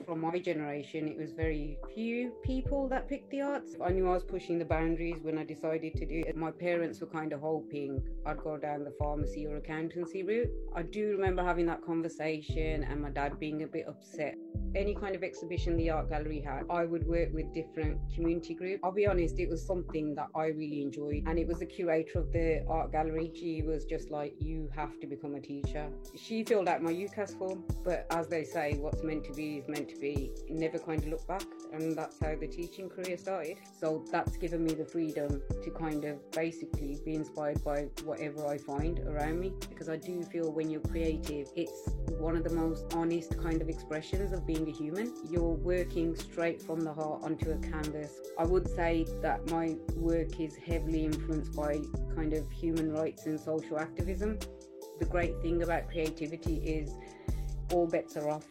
from my generation, it was very few people that picked the arts. I knew I was pushing the boundaries when I decided to do it. My parents were kind of hoping I'd go down the pharmacy or accountancy route. I do remember having that conversation and my dad being a bit upset. Any kind of exhibition the art gallery had, I would work with different community groups. I'll be honest, it was something that I really enjoyed, and it was the curator of the art gallery. She was just like, you have to become a teacher. She filled out my UCAS form, but as they say, what's meant to be is meant to be. Never kind of look back, and that's how the teaching career started. So that's given me the freedom to kind of basically be inspired by whatever I find around me, because I do feel when you're creative, it's one of the most honest kind of expressions of being a human. You're working straight from the heart onto a canvas. I would say that my work is heavily influenced by kind of human rights and social activism. The great thing about creativity is all bets are off.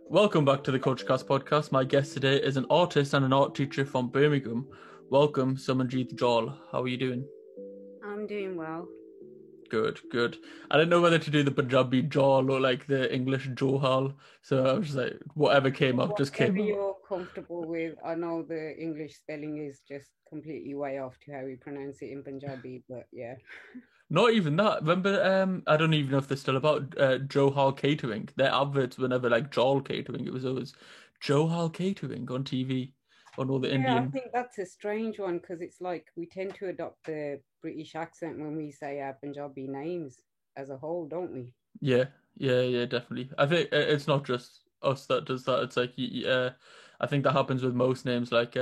Welcome back to the Culturecast podcast. My guest today is an artist and an art teacher from Birmingham. Welcome, Samanjeet Jal. How are you doing? I'm doing well. Good. I didn't know whether to do the Punjabi Jal or like the English Johal, so I was just like, whatever came up just came Whatever up. you're comfortable with. I know the English spelling is just completely way off to how we pronounce it in Punjabi, but yeah. Not even that. Remember, I don't even know if they're still about Johal Catering. Their adverts were never like Jal Catering. It was always Johal Catering on TV on all the Yeah, Indian. I think that's a strange one because it's like we tend to adopt the British accent when we say our Punjabi names as a whole, don't we? Yeah, definitely. I think it's not just us that does that. It's like, I think that happens with most names, like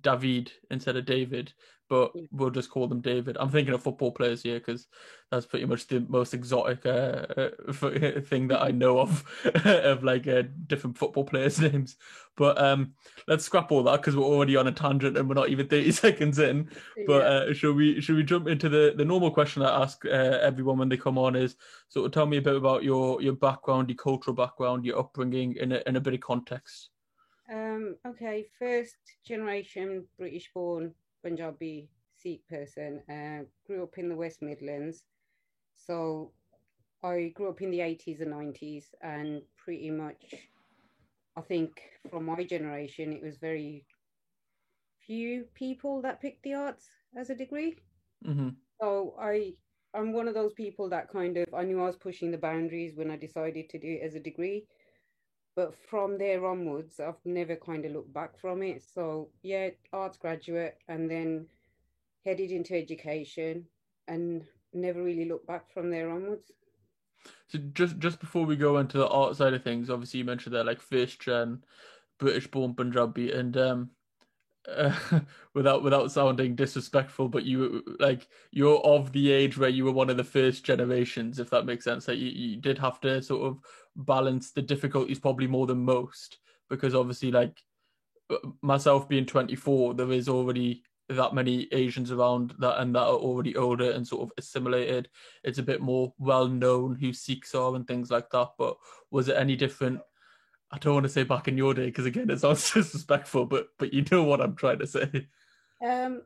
David instead of David, but Yeah. we'll just call them David. I'm thinking of football players here because that's pretty much the most exotic thing that I know of of like different football players' names. But let's scrap all that because we're already on a tangent and we're not even 30 seconds in. But Yeah. should we jump into the normal question I ask everyone when they come on is sort of tell me a bit about your background, your cultural background, your upbringing in a bit of context. Okay, first generation British born Punjabi Sikh person. Grew up in the West Midlands. So I grew up in the 80s and 90s, and pretty much, I think from my generation, it was very few people that picked the arts as a degree. Mm-hmm. So I'm one of those people that kind of I knew I was pushing the boundaries when I decided to do it as a degree. But from there onwards, I've never kind of looked back from it. So yeah, arts graduate and then headed into education and never really looked back from there onwards. So just before we go into the art side of things, obviously you mentioned that like first gen British born Punjabi and uh, without sounding disrespectful, but you're of the age where you were one of the first generations, if that makes sense. That you did have to sort of balance the difficulties probably more than most, because obviously like myself being 24, there is already that many Asians around that and that are already older and sort of assimilated. It's a bit more well known who Sikhs are and things like that. But was it any different? I don't want to say back in your day because again it sounds disrespectful, but you know what I'm trying to say. Um,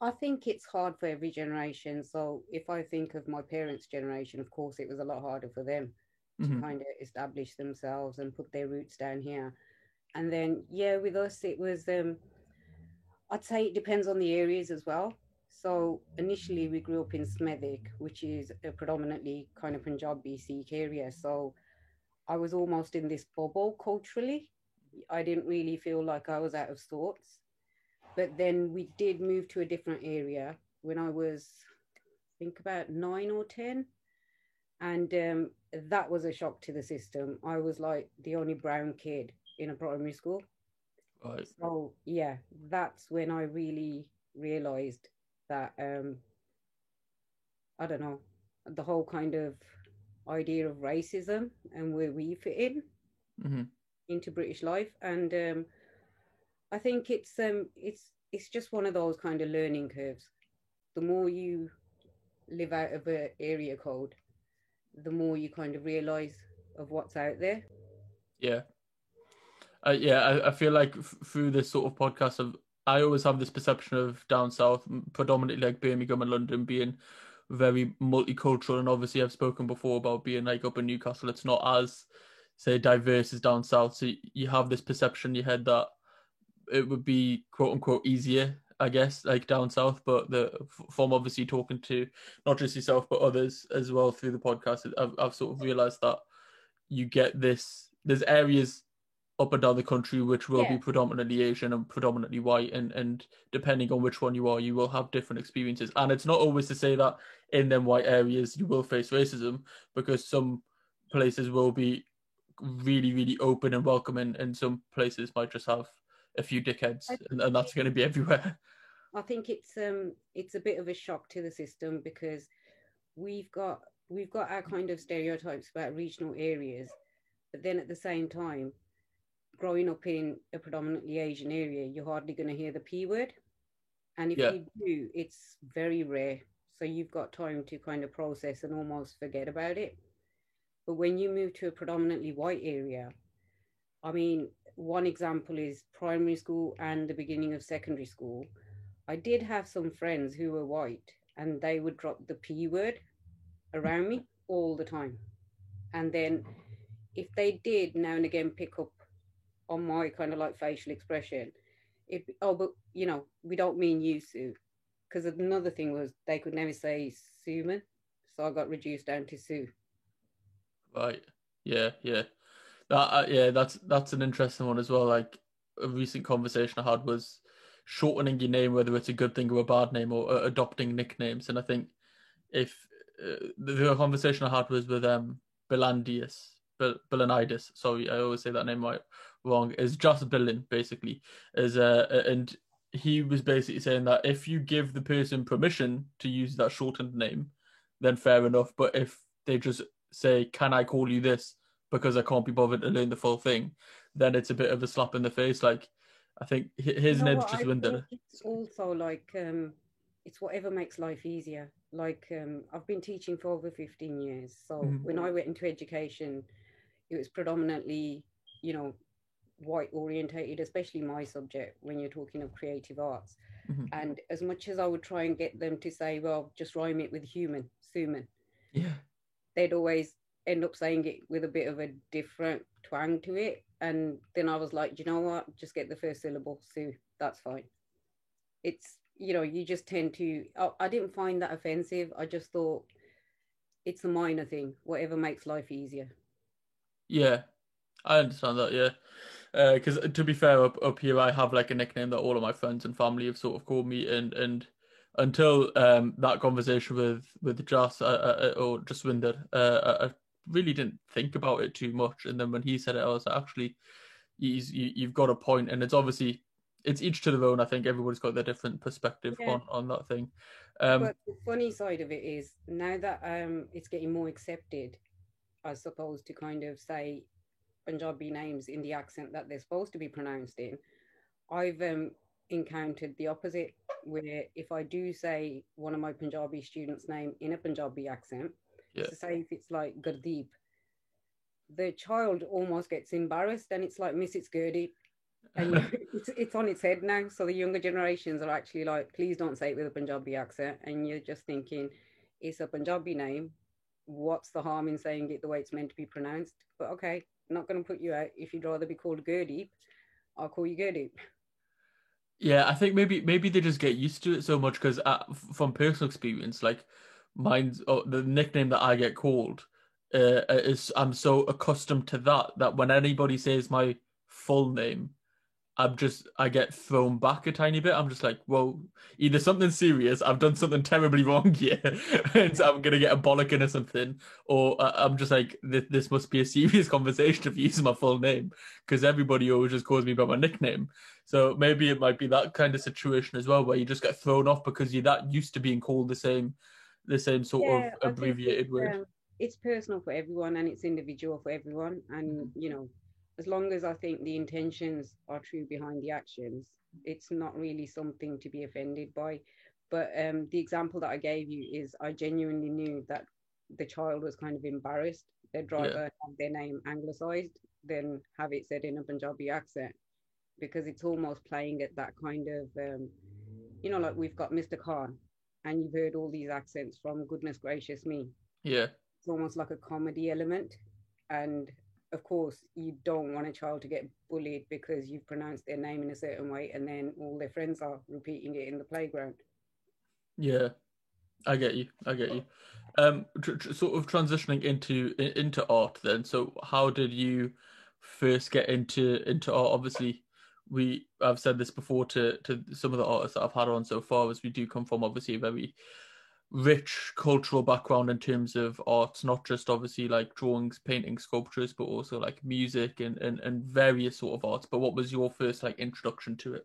I think it's hard for every generation. So if I think of my parents' generation, of course, it was a lot harder for them to Mm-hmm. kind of establish themselves and put their roots down here. And then, yeah, with us, it was, I'd say it depends on the areas as well. So initially, we grew up in Smethwick, which is a predominantly kind of Punjabi Sikh area. So I was almost in this bubble culturally. I didn't really feel like I was out of sorts. But then we did move to a different area when I was, I think, about 9 or 10. And that was a shock to the system. I was like the only brown kid in a primary school. Right. So, yeah, that's when I really realized that, I don't know, the whole kind of idea of racism and where we fit in Mm-hmm. into British life. And I think it's just one of those kind of learning curves. The more you live out of an area code, the more you kind of realize of what's out there. Yeah. I feel like through this sort of podcast, I always have this perception of down south, predominantly like Birmingham and London, being very multicultural. And obviously, I've spoken before about being like up in Newcastle. It's not as, say, diverse as down south. So you have this perception in your head that it would be quote unquote easier, I guess, like down south. But from obviously talking to not just yourself but others as well through the podcast, I've sort of realised that you get this. There's areas up and down the country which will be Yeah, predominantly Asian and predominantly white, and depending on which one you are, you will have different experiences. And it's not always to say that in them white areas you will face racism, because some places will be really, really open and welcoming, and some places might just have a few dickheads, I and that's going to be everywhere. I think it's a bit of a shock to the system because we've got we've got our kind of stereotypes about regional areas, but then at the same time, growing up in a predominantly Asian area, you're hardly going to hear the P word. And if Yeah, you do, it's very rare. So you've got time to kind of process and almost forget about it. But when you move to a predominantly white area, I mean, one example is primary school and the beginning of secondary school. I did have some friends who were white and they would drop the P word around me all the time. And then if they did now and again pick up on my kind of like facial expression, oh, but we don't mean you, Sue. Because another thing was they could never say Suman, so I got reduced down to Sue. right. Yeah, yeah. Yeah, that's an interesting one as well. Like a recent conversation I had was shortening your name, whether it's a good thing or a bad name, or adopting nicknames. And I think if the conversation I had was with Bilandius, Bilanitis. Sorry, I always say that name right wrong. Is just Bilin basically is and he was basically saying that if you give the person permission to use that shortened name, then fair enough. But if they just say, "Can I call you this?" because I can't be bothered to learn the full thing, then it's a bit of a slap in the face. Like I think You his know name's what? just I think Winder. it's also like it's whatever makes life easier. Like I've been teaching for over 15 years, so Mm-hmm. when I went into education, it was predominantly, you know, white orientated, especially my subject when you're talking of creative arts. Mm-hmm. And as much as I would try and get them to say, well, just rhyme it with human, suman, Yeah. they'd always end up saying it with a bit of a different twang to it. And then I was like, you know what? Just get the first syllable, Sue. That's fine. It's, you just tend to, I didn't find that offensive. I just thought it's a minor thing, whatever makes life easier. Yeah, I understand that, yeah. Because to be fair, up here I have like a nickname that all of my friends and family have sort of called me, and until that conversation with Joss or Jaswinder, I really didn't think about it too much. And then when he said it, I was like, actually, you've got a point, and it's obviously it's each to their own. I think everybody's got their different perspective Yeah. on that thing. Um, But the funny side of it is now that it's getting more accepted, I suppose, to kind of say Punjabi names in the accent that they're supposed to be pronounced in. I've encountered the opposite, where if I do say one of my Punjabi students' name in a Punjabi accent, yeah, so say if it's like Gurdeep, the child almost gets embarrassed, and it's like, Miss, it's Gurdeep, and it's on its head now. So the younger generations are actually like, please don't say it with a Punjabi accent, and you're just thinking, it's a Punjabi name. What's the harm in saying it the way it's meant to be pronounced? But okay, not going to put you out. If you'd rather be called Gurdeep, I'll call you Gurdeep. yeah. I think maybe they just get used to it so much because from personal experience, like mine's the nickname that I get called is I'm so accustomed to that when anybody says my full name, I get thrown back a tiny bit. I'm just like, well, either something serious, I've done something terribly wrong here, and so I'm gonna get a bollocking or something, or I'm just like, this must be a serious conversation if you use my full name, because everybody always just calls me by my nickname. So maybe it might be that kind of situation as well, where you just get thrown off because you're that used to being called the same sort Yeah, of I think abbreviated word. it's personal for everyone and it's individual for everyone. And Mhm. as long as I think the intentions are true behind the actions, it's not really something to be offended by. But the example that I gave you is I genuinely knew that the child was kind of embarrassed. Their Yeah, driver have their name anglicized, then have it said in a Punjabi accent because it's almost playing at that kind of, like we've got Mr. Khan, and you've heard all these accents from goodness gracious me. Yeah. It's almost like a comedy element. And of course, you don't want a child to get bullied because you've pronounced their name in a certain way and then all their friends are repeating it in the playground. Yeah. I get you. I get you. Sort of transitioning into art then. So how did you first get into art? Obviously, I've said this before to some of the artists that I've had on so far, as we do come from obviously a very rich cultural background in terms of arts, not just obviously like drawings, painting, sculptures, but also like music and various sort of arts. But what was your first like introduction to it?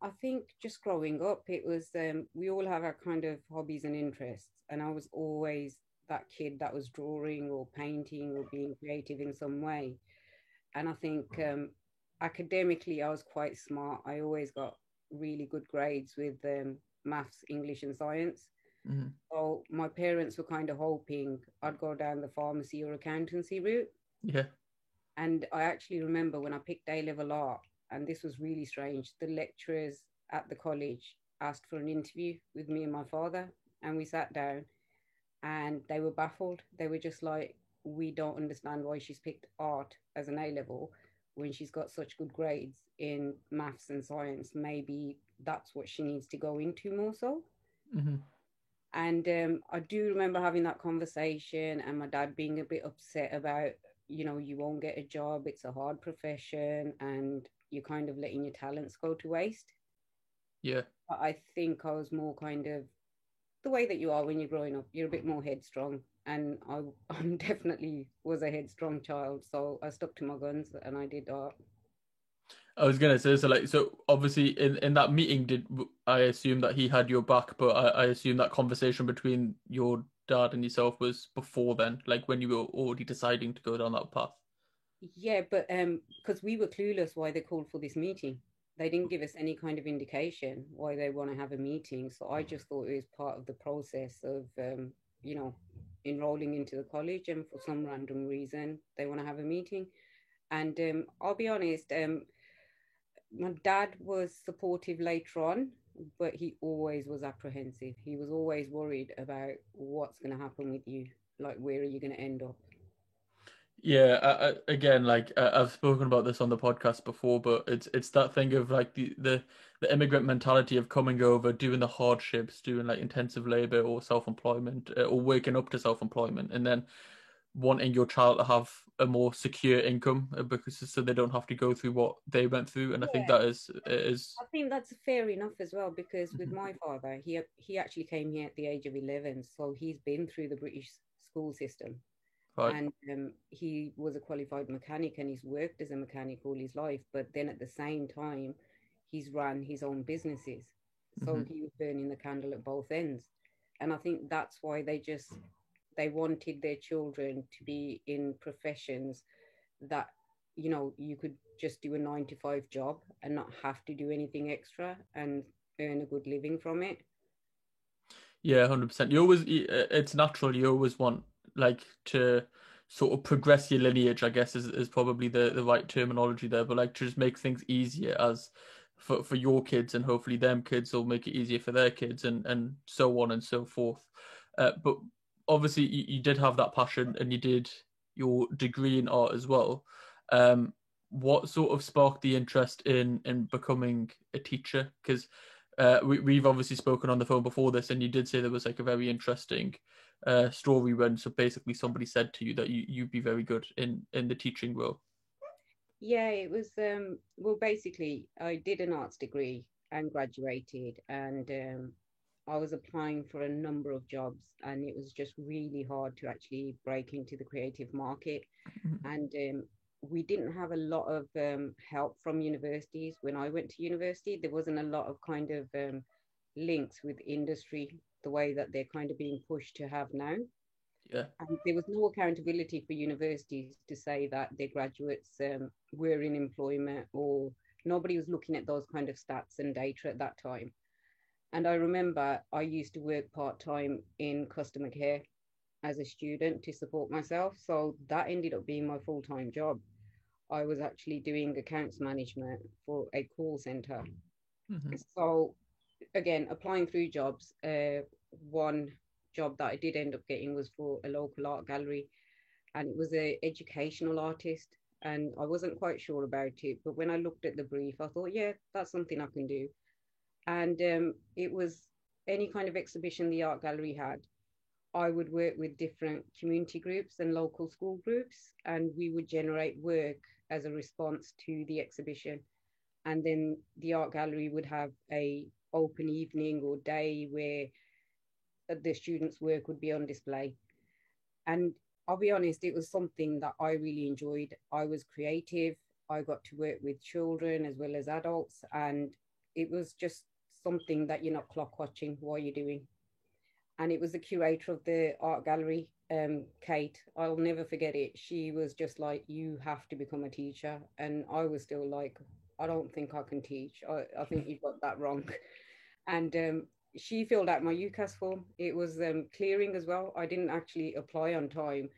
I think just growing up, it was we all have our kind of hobbies and interests, and I was always that kid that was drawing or painting or being creative in some way. And I think academically, I was quite smart. I always got really good grades with maths, English, and science. Mm-hmm. So my parents were kind of hoping I'd go down the pharmacy or accountancy route. Yeah. And I actually remember when I picked A level art, and this was really strange. The lecturers at the college asked for an interview with me and my father, and we sat down, and they were baffled. They were just like, "We don't understand why she's picked art as an A level when she's got such good grades in maths and science. Maybe that's what she needs to go into more so." Mm-hmm. And I do remember having that conversation and my dad being a bit upset about, you won't get a job, it's a hard profession, and you're kind of letting your talents go to waste. Yeah. But I think I was more kind of the way that you are when you're growing up, you're a bit more headstrong. And I definitely was a headstrong child. So I stuck to my guns and I did art. I was gonna say, so obviously in that meeting, did I assume that he had your back, but I assume that conversation between your dad and yourself was before then, like when you were already deciding to go down that path. Yeah, but because we were clueless why they called for this meeting. They didn't give us any kind of indication why they want to have a meeting. So I just thought it was part of the process of, you know, enrolling into the college, and for some random reason they want to have a meeting. And I'll be honest, my dad was supportive later on, but he always was apprehensive. He was always worried about what's going to happen with you, like where are you going to end up. Yeah, again, like I've spoken about this on the podcast before, but it's that thing of like the immigrant mentality of coming over, doing the hardships, doing like intensive labor or self-employment, or waking up to self-employment, and then wanting your child to have a more secure income because so they don't have to go through what they went through. And I think Yeah, that is. I think that's fair enough as well, because with Mhm. my father, he actually came here at the age of 11, so he's been through the British school system, Right. and he was a qualified mechanic and he's worked as a mechanic all his life. But then at the same time, he's run his own businesses, so Hmm. he was burning the candle at both ends. And I think that's why they wanted their children to be in professions that, you could just do a 9 to 5 job and not have to do anything extra and earn a good living from it. Yeah, 100%. It's natural. You always want like to sort of progress your lineage, I guess is probably the right terminology there, but like to just make things easier as for your kids, and hopefully them kids will make it easier for their kids, and so on and so forth. But obviously you did have that passion and you did your degree in art as well. What sort of sparked the interest in becoming a teacher? Because we've obviously spoken on the phone before this, and you did say there was like a very interesting story when so basically somebody said to you that you'd be very good in the teaching role. Yeah, it was well, basically I did an arts degree and graduated, and I was applying for a number of jobs, and it was just really hard to actually break into the creative market. And we didn't have a lot of help from universities. When I went to university, there wasn't a lot of kind of links with industry the way that they're kind of being pushed to have now. Yeah. And there was no accountability for universities to say that their graduates were in employment, or nobody was looking at those kind of stats and data at that time. And I remember I used to work part time in customer care as a student to support myself. So that ended up being my full time job. I was actually doing accounts management for a call center. Hmm. So again, applying through jobs, one job that I did end up getting was for a local art gallery, and it was a educational artist. And I wasn't quite sure about it, but when I looked at the brief, I thought, yeah, that's something I can do. And it was any kind of exhibition the art gallery had. I would work with different community groups and local school groups, and we would generate work as a response to the exhibition. And then the art gallery would have a open evening or day where the students' work would be on display. And I'll be honest, it was something that I really enjoyed. I was creative. I got to work with children as well as adults, and it was just something that you're not clock watching while you're doing. And it was the curator of the art gallery, Kate. I'll never forget it. She was just like, "You have to become a teacher," and I was still like, "I don't think I can teach. I think you got that wrong." And she filled out my UCAS form. It was clearing as well. I didn't actually apply on time,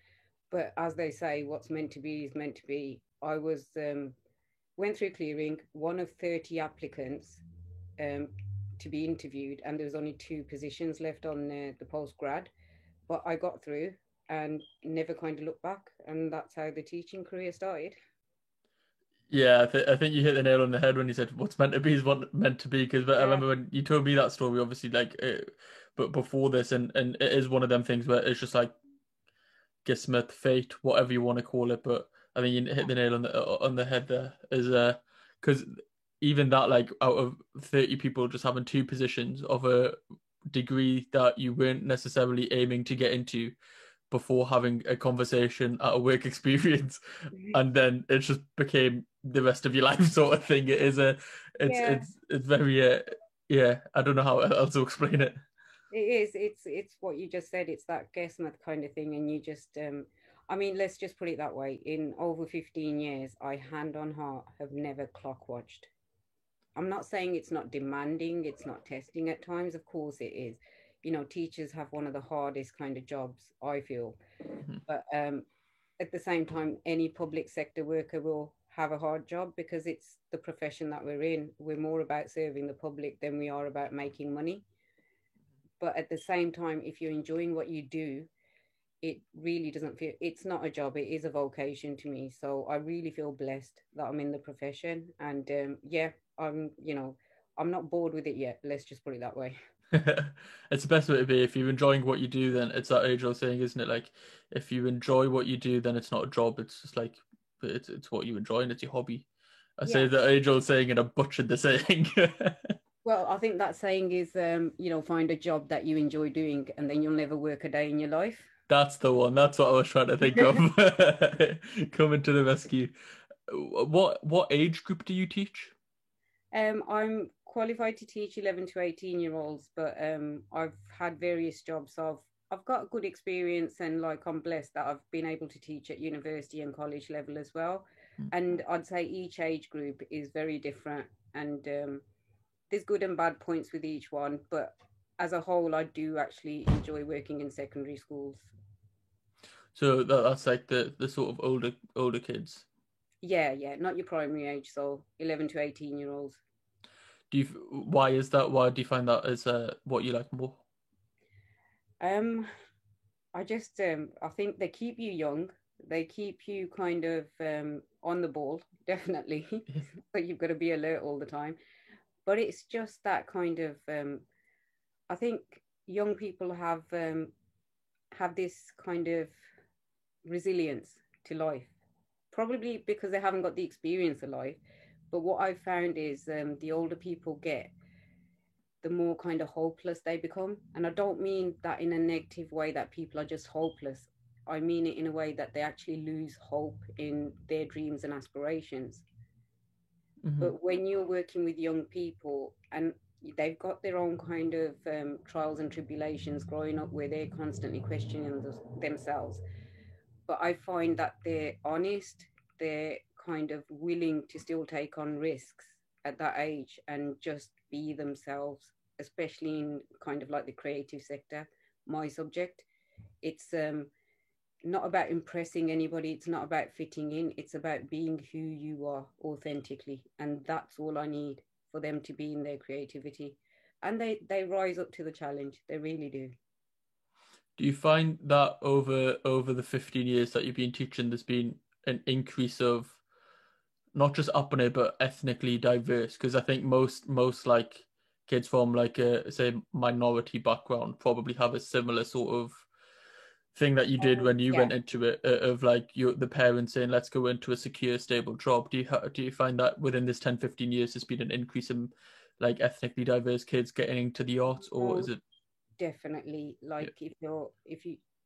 but as they say, what's meant to be is meant to be. I was went through clearing, one of 30 applicants um, to be interviewed, and there was only two positions left on the post grad. But I got through and never kind of looked back, and that's how the teaching career started. Yeah, I think you hit the nail on the head when you said what's meant to be is what meant to be. Because I Yeah, remember when you told me that story, obviously, like, but before this, and it is one of them things where it's just like Gizmeth, fate, whatever you want to call it. But I think you hit the nail on the head there. Is because even that, like, out of 30 people just having two positions of a degree that you weren't necessarily aiming to get into before having a conversation at a work experience, and then it just became the rest of your life sort of thing. It is yeah, it's very yeah. I don't know how else to explain it. it is. It's what you just said. It's that guess math kind of thing, and you just I mean, let's just put it that way. In over 15 years, I hand on heart have never clock watched. I'm not saying it's not demanding, it's not testing at times. Of course it is. You know, teachers have one of the hardest kind of jobs, I feel. Mhm. But at the same time, any public sector worker will have a hard job because it's the profession that we're in. We're more about serving the public than we are about making money. But at the same time, if you're enjoying what you do, it really doesn't feel, it's not a job, it is a vocation to me. So I really feel blessed that I'm in the profession. And yeah, I'm not bored with it yet. Let's just put it that way. It's the best way to be. If you're enjoying what you do, then it's that age-old saying, isn't it? Like, if you enjoy what you do, then it's not a job. It's just like it's what you enjoy and it's your hobby. I say Yeah. the age-old saying and I butchered the saying. Well, I think that saying is, find a job that you enjoy doing and then you'll never work a day in your life. That's the one. That's what I was trying to think of. Coming to the rescue. What age group do you teach? I'm qualified to teach 11 to 18-year-olds, but I've had various jobs. So I've got good experience, and like I'm blessed that I've been able to teach at university and college level as well. And I'd say each age group is very different, and there's good and bad points with each one. But as a whole, I do actually enjoy working in secondary schools. So that's like the sort of older kids. Yeah, yeah, not your primary age, so 11 to 18-year-olds. Why is that? Why do you find that is what you like more? Um, I think they keep you young. They keep you kind of on the ball, definitely. But you've got to be alert all the time. But it's just that kind of I think young people have this kind of resilience to life, probably because they haven't got the experience of life. But what I've found is the older people get, the more kind of hopeless they become. And I don't mean that in a negative way that people are just hopeless. I mean it in a way that they actually lose hope in their dreams and aspirations. Hmm. But when you're working with young people and they've got their own kind of trials and tribulations growing up where they're constantly questioning themselves, but I find that they're honest, they're kind of willing to still take on risks at that age and just be themselves, especially in kind of like the creative sector, my subject. It's not about impressing anybody. It's not about fitting in. It's about being who you are authentically. And that's all I need for them to be in their creativity. And they rise up to the challenge. They really do. Do you find that over the 15 years that you've been teaching, there's been an increase of not just upper but ethnically diverse? Because I think most like kids from like a say minority background probably have a similar sort of thing that you did when you Yeah. went into it, of like the parents saying let's go into a secure stable job. Do you find that within this 10-15 years there's been an increase in like ethnically diverse kids getting into the arts, or is Oh, it? definitely. Yeah. Like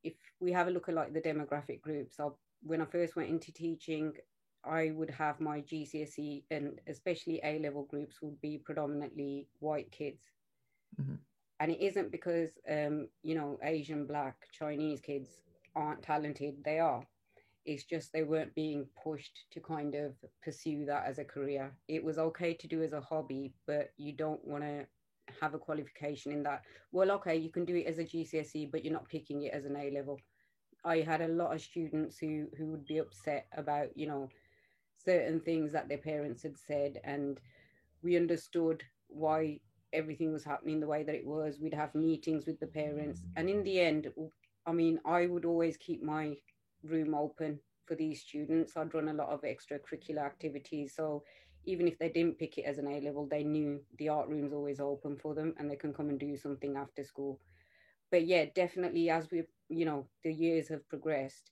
if we have a look at like the demographic groups, when I first went into teaching, I would have my GCSE and especially A level groups would be predominantly white kids. Mm-hmm. And it isn't because Asian, black, Chinese kids aren't talented. They are. It's just they weren't being pushed to kind of pursue that as a career. It was okay to do as a hobby, but you don't want to have a qualification in that. Well, okay, you can do it as a GCSE, but you're not picking it as an A level. I had a lot of students who would be upset about certain things that their parents had said, and we understood why everything was happening the way that it was. We'd have meetings with the parents, and in the end, I mean, I would always keep my room open for these students. I'd run a lot of extracurricular activities, so even if they didn't pick it as an A level, they knew the art room's always open for them and they can come and do something after school. But yeah, definitely as the years have progressed,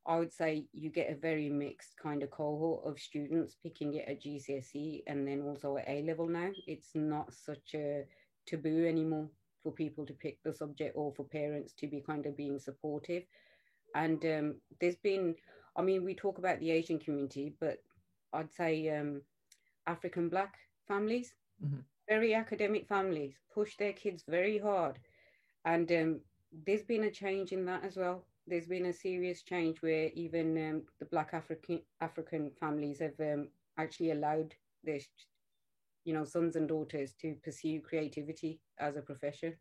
I would say you get a very mixed kind of cohort of students picking it at GCSE and then also at A level now. It's not such a taboo anymore for people to pick the subject or for parents to be kind of being supportive. And there's been, I mean, we talk about the Asian community, but I'd say African Black families, Mm-hmm. very academic families, push their kids very hard. And there's been a change in that as well. There's been a serious change where even the Black African families have actually allowed their sons and daughters to pursue creativity as a profession.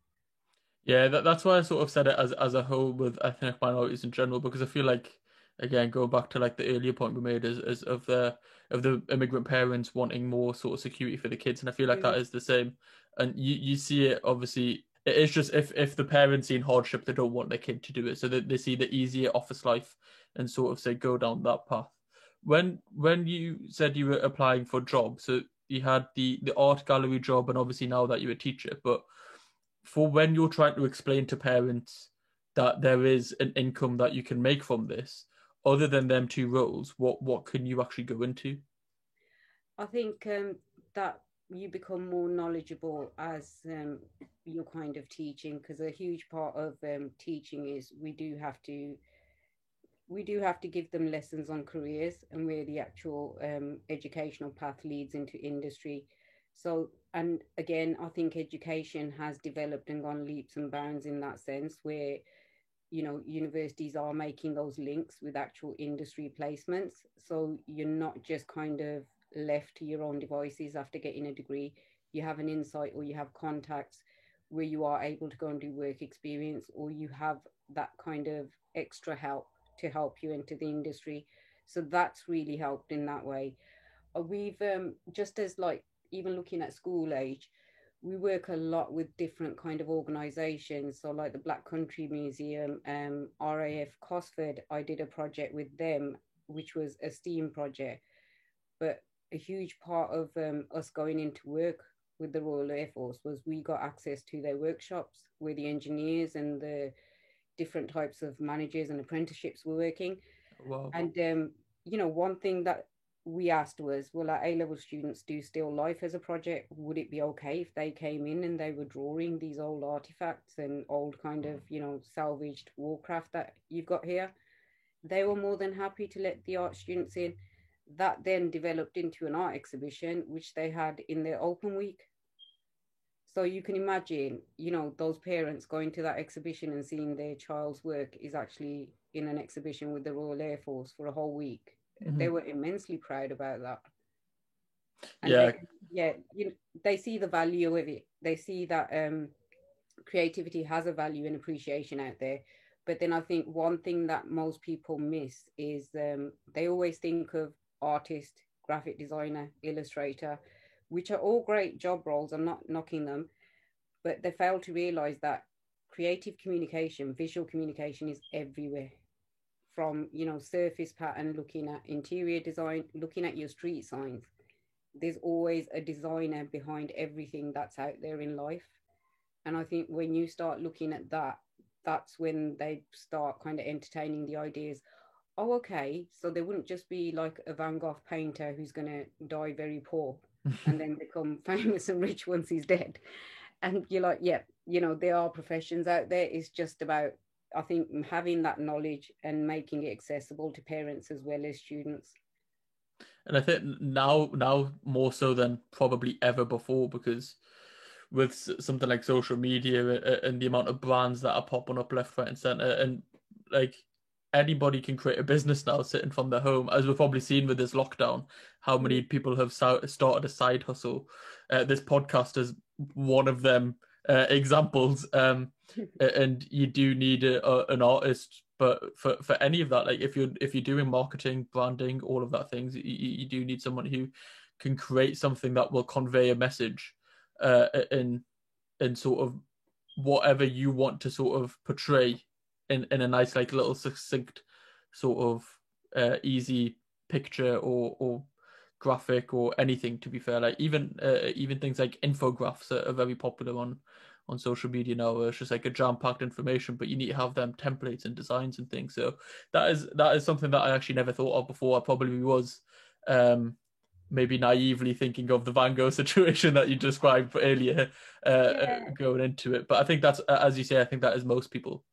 Yeah, that's why I sort of said it as a whole with ethnic minorities in general, because I feel like, again, going back to like the earlier point we made, is of the immigrant parents wanting more sort of security for the kids, and I feel like Mm. that is the same. And you see it, obviously it is just, if the parents see in hardship, they don't want their kid to do it, so that they see the easier office life and sort of say go down that path. When you said you were applying for jobs, so you had the art gallery job, and obviously now that you're a teacher, but for when you're trying to explain to parents that there is an income that you can make from this, other than them two roles, what can you actually go into? I think that you become more knowledgeable as you're kind of teaching, because a huge part of teaching is we do have to give them lessons on careers and where the actual educational path leads into industry. So, and again, I think education has developed and gone leaps and bounds in that sense, where universities are making those links with actual industry placements. So you're not just kind of left to your own devices after getting a degree. You have an insight or you have contacts where you are able to go and do work experience, or you have that kind of extra help to help you into the industry. So that's really helped in that way. We've just as like even looking at school age, we work a lot with different kind of organizations. So like the Black Country Museum, RAF Cosford, I did a project with them, which was a STEAM project. But a huge part of us going into work with the Royal Air Force was we got access to their workshops where the engineers and the different types of managers and apprenticeships were working. Wow. And one thing that we asked was, will our A level students do still life as a project? Would it be okay if they came in and they were drawing these old artifacts and old kind of, salvaged warcraft that you've got here? They were more than happy to let the art students in. That then developed into an art exhibition, which they had in their open week. So you can imagine, those parents going to that exhibition and seeing their child's work is actually in an exhibition with the Royal Air Force for a whole week. They Mm-hmm. were immensely proud about that. And Yeah. yeah, they see the value of it. They see that creativity has a value and appreciation out there. But then I think one thing that most people miss is they always think of artist, graphic designer, illustrator, which are all great job roles. I'm not knocking them, but they fail to realize that creative communication, visual communication is everywhere. From, surface pattern, looking at interior design, looking at your street signs. There's always a designer behind everything that's out there in life. And I think when you start looking at that, that's when they start kind of entertaining the ideas. Oh, okay, so there wouldn't just be like a Van Gogh painter who's going to die very poor and then become famous and rich once he's dead. And you're like, yeah, there are professions out there. It's just about, I think, having that knowledge and making it accessible to parents as well as students. And I think now more so than probably ever before, because with something like social media and the amount of brands that are popping up left, right, and center, and like anybody can create a business now sitting from their home, as we've probably seen with this lockdown, how many people have started a side hustle. This podcast is one of them examples. And you do need an artist, but for any of that, like if you're doing marketing, branding, all of that things, you do need someone who can create something that will convey a message in sort of whatever you want to sort of portray in a nice, like, little succinct sort of easy picture or graphic or anything, to be fair. Like even things like infographics are very popular on social media now, where it's just like a jam-packed information, but you need to have them templates and designs and things. So that is something that I actually never thought of before. I probably was maybe naively thinking of the Van Gogh situation that you described earlier, going into it. But I think that's, as you say, I think that is most people.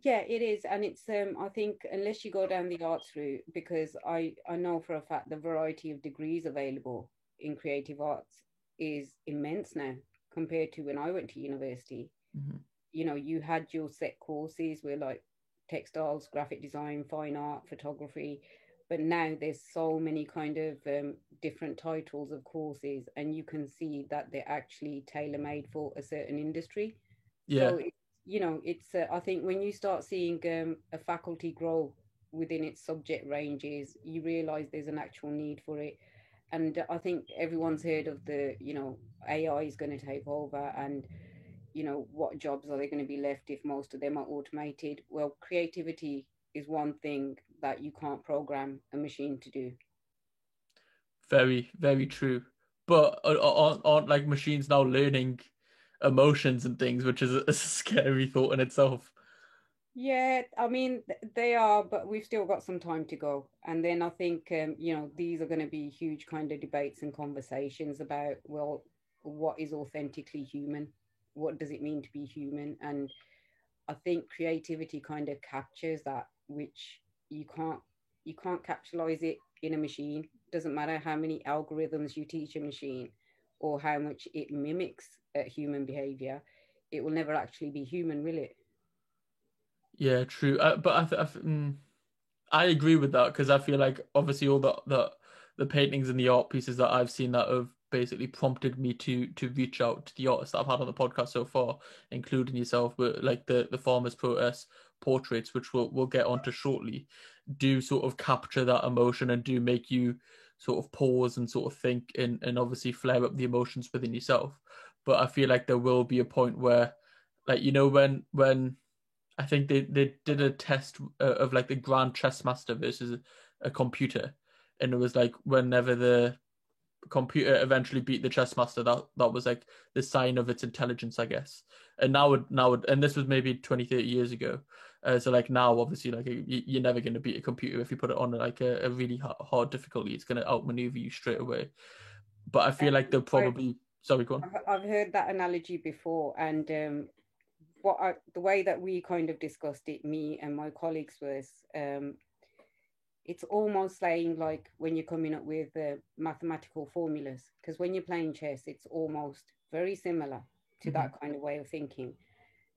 Yeah, it is. And it's I think unless you go down the arts route, because I know for a fact the variety of degrees available in creative arts is immense now compared to when I went to university. Mm-hmm. You had your set courses where like textiles, graphic design, fine art, photography, but now there's so many kind of different titles of courses, and you can see that they're actually tailor-made for a certain industry. Yeah. So it's I think when you start seeing a faculty grow within its subject ranges, you realize there's an actual need for it. And I think everyone's heard of the AI is going to take over, and what jobs are they going to be left if most of them are automated? Well, creativity is one thing that you can't program a machine to do. Very, very true. But aren't like machines now learning emotions and things, which is a scary thought in itself. Yeah, I mean they are, but we've still got some time to go. And then I think these are going to be huge kind of debates and conversations about, well, what is authentically human? What does it mean to be human? And I think creativity kind of captures that, which you can't capitalize it in a machine. Doesn't matter how many algorithms you teach a machine or how much it mimics human behavior, it will never actually be human, will it? Yeah, true. But I agree with that, because I feel like obviously all the paintings and the art pieces that I've seen that have basically prompted me to reach out to the artists that I've had on the podcast so far, including yourself, but like the Farmers Protest portraits, which we'll get onto shortly, do sort of capture that emotion and do make you sort of pause and sort of think and obviously flare up the emotions within yourself. But I feel like there will be a point where, like, when I think they did a test of like the Grand Chess Master versus a computer, and it was like whenever the computer eventually beat the chess master, that was like the sign of its intelligence, I guess. And and this was maybe 20-30 years ago. So like now, obviously, like you're never going to beat a computer if you put it on like a really hard difficulty. It's going to outmaneuver you straight away. But I feel like they'll probably. Sorry, go on. I've heard that analogy before, and the way that we kind of discussed it, me and my colleagues, was it's almost saying like when you're coming up with mathematical formulas, because when you're playing chess, it's almost very similar to that kind of way of thinking.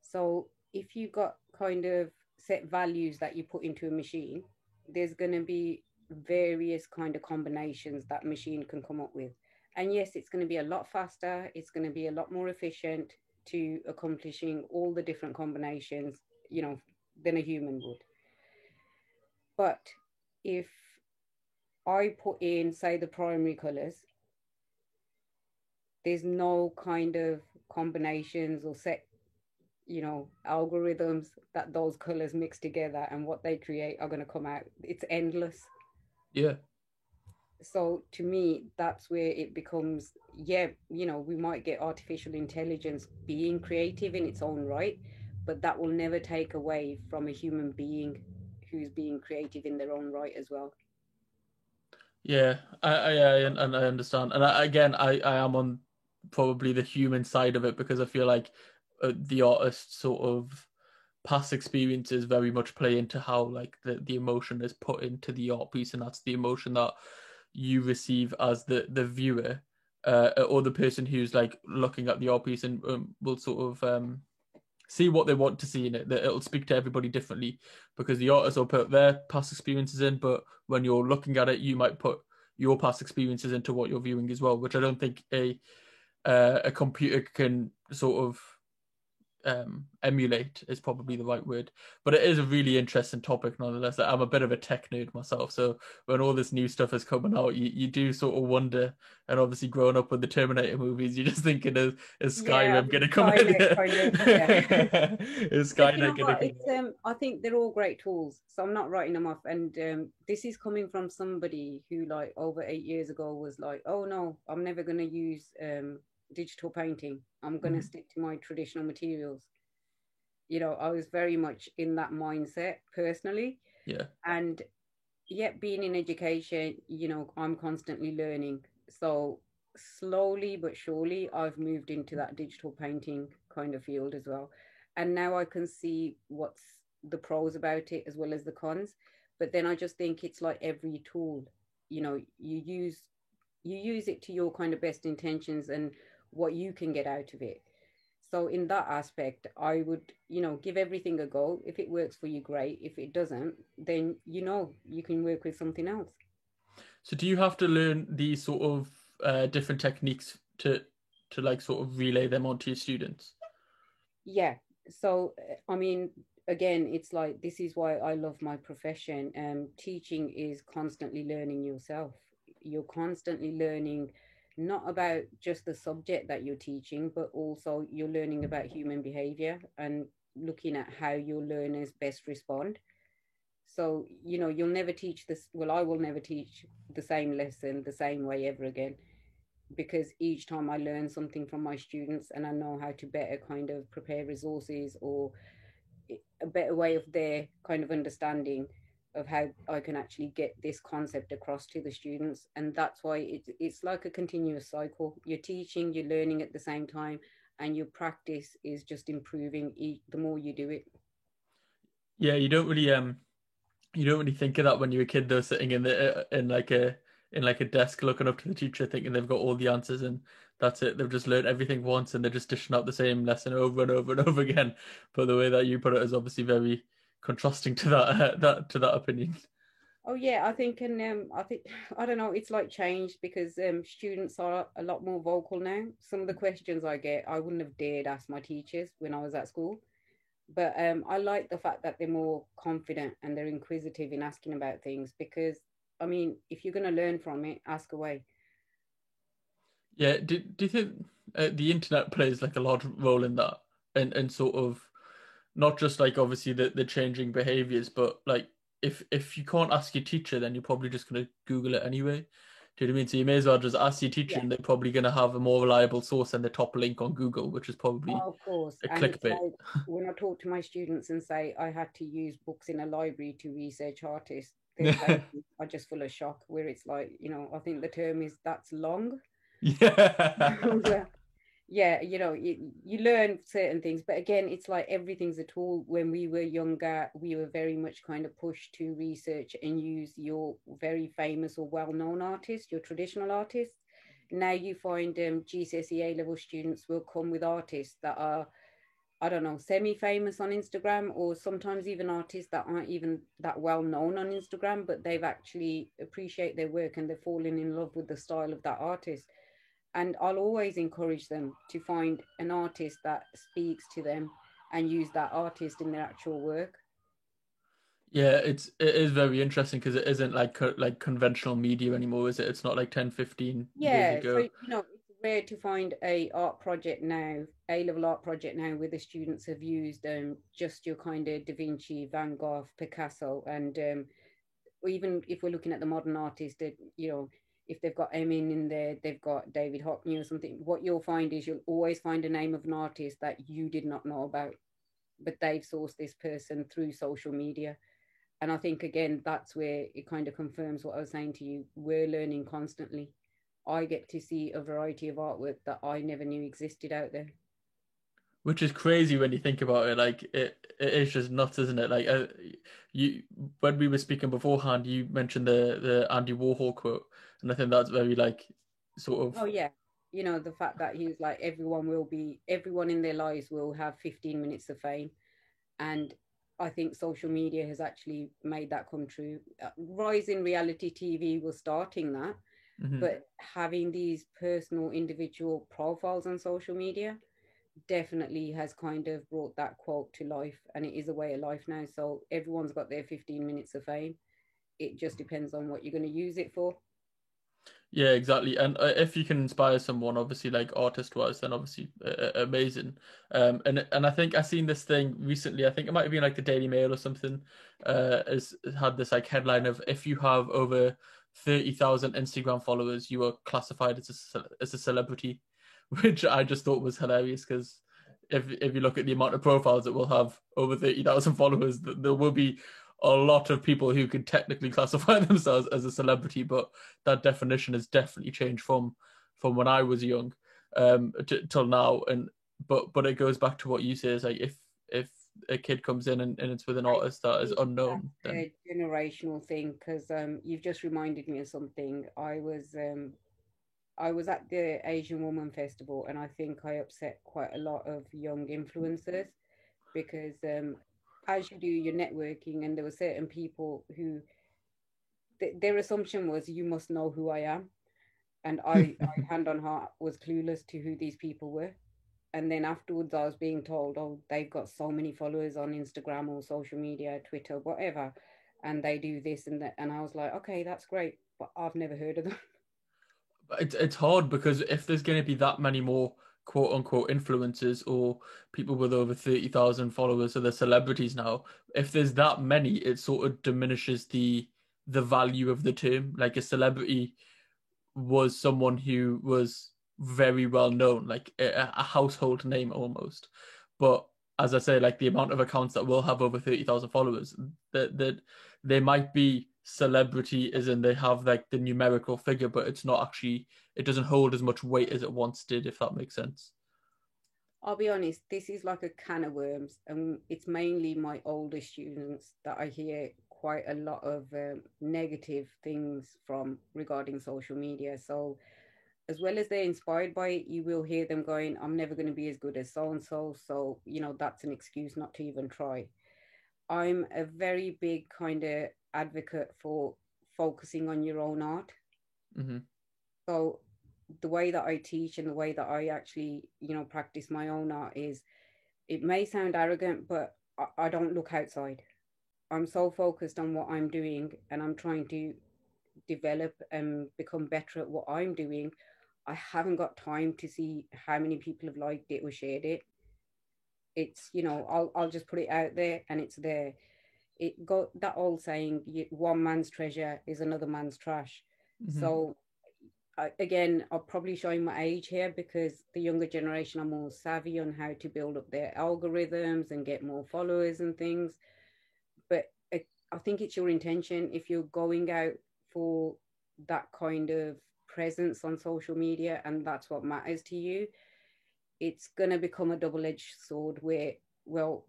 So if you got kind of set values that you put into a machine, there's going to be various kind of combinations that machine can come up with. And yes, it's going to be a lot faster. It's going to be a lot more efficient to accomplishing all the different combinations, than a human would. But if I put in, say, the primary colors, there's no kind of combinations or set, algorithms that those colors mix together and what they create are going to come out. It's endless. Yeah. So to me, that's where it becomes, yeah, we might get artificial intelligence being creative in its own right, but that will never take away from a human being who's being creative in their own right as well. Yeah, and I understand, and I am on probably the human side of it because I feel like the artist sort of past experiences very much play into how like the emotion is put into the art piece, and that's the emotion that you receive as the viewer, or the person who's like looking at the art piece and will sort of see what they want to see in it. That it'll speak to everybody differently because the artists will put their past experiences in, but when you're looking at it, you might put your past experiences into what you're viewing as well, which I don't think a computer can sort of emulate is probably the right word. But it is a really interesting topic nonetheless. I'm a bit of a tech nerd myself, so when all this new stuff is coming out, you do sort of wonder. And obviously growing up with the Terminator movies, you're just thinking, is Yeah, Skyrim gonna come in? Skynet kind of, yeah. Is But you know Skynet gonna what? come It's in? I think they're all great tools, so I'm not writing them off. And this is coming from somebody who, like, over 8 years ago was like, "Oh no, I'm never going to use digital painting. I'm going to Mhm. stick to my traditional materials." I was very much in that mindset personally, Yeah. and yet being in education, I'm constantly learning. So slowly but surely, I've moved into that digital painting kind of field as well. And now I can see what's the pros about it as well as the cons. But then I just think it's like every tool, you use it to your kind of best intentions and what you can get out of it. So in that aspect, I would, give everything a go. If it works for you, great. If it doesn't, then you can work with something else. So do you have to learn these sort of different techniques to like sort of relay them onto your students? Yeah. So I mean, again, it's like this is why I love my profession. Teaching is constantly learning yourself. You're constantly learning not about just the subject that you're teaching, but also you're learning about human behavior and looking at how your learners best respond. So, you'll never teach this. Well, I will never teach the same lesson the same way ever again, because each time I learn something from my students and I know how to better kind of prepare resources or a better way of their kind of understanding of how I can actually get this concept across to the students. And that's why it's like a continuous cycle. You're teaching, you're learning at the same time, and your practice is just improving the more you do it. Yeah, you don't really think of that when you're a kid though, sitting in the in like a desk looking up to the teacher thinking they've got all the answers and that's it. They've just learned everything once and they're just dishing out the same lesson over and over and over again. But the way that you put it is obviously very contrasting to that opinion. Oh yeah, I think, and I think I don't know. It's like changed because students are a lot more vocal now. Some of the questions I get, I wouldn't have dared ask my teachers when I was at school. But I like the fact that they're more confident and they're inquisitive in asking about things because, I mean, if you're going to learn from it, ask away. Yeah, do you think the internet plays like a large role in that and sort of not just like obviously the changing behaviors, but like if you can't ask your teacher, then you're probably just gonna Google it anyway. Do you know what I mean? So you may as well just ask your teacher, Yeah. and they're probably gonna have a more reliable source than the top link on Google, which is probably Oh, of course. a And it's clickbait. like when I talk to my students and say I had to use books in a library to research artists, their faces are just full of shock, where it's like, I think the term is that's long. Yeah. Well, yeah, you learn certain things, but again, it's like everything's a tool. When we were younger, we were very much kind of pushed to research and use your very famous or well-known artists, your traditional artists. Now you find GCSE A level students will come with artists that are, I don't know, semi-famous on Instagram, or sometimes even artists that aren't even that well known on Instagram, but they've actually appreciate their work and they're falling in love with the style of that artist. And I'll always encourage them to find an artist that speaks to them and use that artist in their actual work. Yeah, it is very interesting because it isn't like like conventional media anymore, is it? It's not like 10, 15 years Yeah, so ago. it's rare to find a art project now, A-level art project now, where the students have used just your kind of Da Vinci, Van Gogh, Picasso, and even if we're looking at the modern artists, that if they've got Emin in there, they've got David Hockney or something. What you'll find is you'll always find a name of an artist that you did not know about, but they've sourced this person through social media. And I think again, that's where it kind of confirms what I was saying to you. We're learning constantly. I get to see a variety of artwork that I never knew existed out there. Which is crazy when you think about it. Like it is just nuts, isn't it? Like you when we were speaking beforehand, you mentioned the Andy Warhol quote, and I think that's very like sort of Oh yeah, the fact that he's like everyone in their lives will have 15 minutes of fame, and I think social media has actually made that come true. Rise in reality TV was starting that, mhm. but having these personal individual profiles on social media definitely has kind of brought that quote to life, and it is a way of life now. So everyone's got their 15 minutes of fame. It just depends on what you're going to use it for. Yeah, exactly. And if you can inspire someone, obviously, like artist wise, then obviously amazing. And I think I seen this thing recently. I think it might have been like the Daily Mail or something. Has had this like headline of if you have over 30,000 Instagram followers, you are classified as as a celebrity, which I just thought was hilarious because if you look at the amount of profiles that will have over 30,000 followers, there will be a lot of people who could technically classify themselves as a celebrity, but that definition has definitely changed from when I was young till now. And but it goes back to what you say is like if a kid comes in and it's with an I artist that is think that's unknown, then a generational thing because you've just reminded me of something. I was at the Asian Woman Festival, and I think I upset quite a lot of young influencers because as you do your networking, and there were certain people who their assumption was you must know who I am, and hand on heart, was clueless to who these people were. And then afterwards, I was being told, oh, they've got so many followers on Instagram or social media, Twitter, whatever, and they do this and that. And I was like, okay, that's great, but I've never heard of them. it's hard because if there's going to be that many more quote unquote influencers or people with over 30,000 followers, so they're celebrities now. If there's that many, it sort of diminishes the value of the term. Like a celebrity was someone who was very well known, like a household name almost. But as I say, like the amount of accounts that will have over 30,000 followers, that they might be celebrity as in they have like the numerical figure, but it's not actually, it doesn't hold as much weight as it once did, if that makes sense. I'll be honest, this is like a can of worms, and it's mainly my older students that I hear quite a lot of negative things from regarding social media. So, as well as they're inspired by it, you will hear them going, I'm never going to be as good as so and so. So, that's an excuse not to even try. I'm a very big kind of advocate for focusing on your own art. Hmm. So, the way that I teach and the way that I actually, practice my own art is it may sound arrogant, but I don't look outside. I'm so focused on what I'm doing, and I'm trying to develop and become better at what I'm doing. I haven't got time to see how many people have liked it or shared it. It's, I'll just put it out there and it's there. It got that old saying, one man's treasure is another man's trash. Hmm. So again, I'll probably show you my age here because the younger generation are more savvy on how to build up their algorithms and get more followers and things. But I think it's your intention. If you're going out for that kind of presence on social media and that's what matters to you, it's going to become a double-edged sword where, well,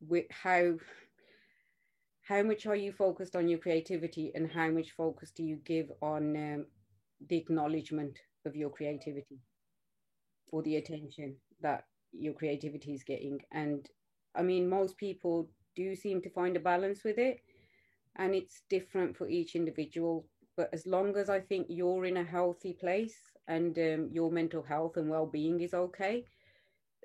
with how much are you focused on your creativity and how much focus do you give on the acknowledgement of your creativity or the attention that your creativity is getting. And I mean, most people do seem to find a balance with it, and it's different for each individual. But as long as I think you're in a healthy place and your mental health and well being is okay,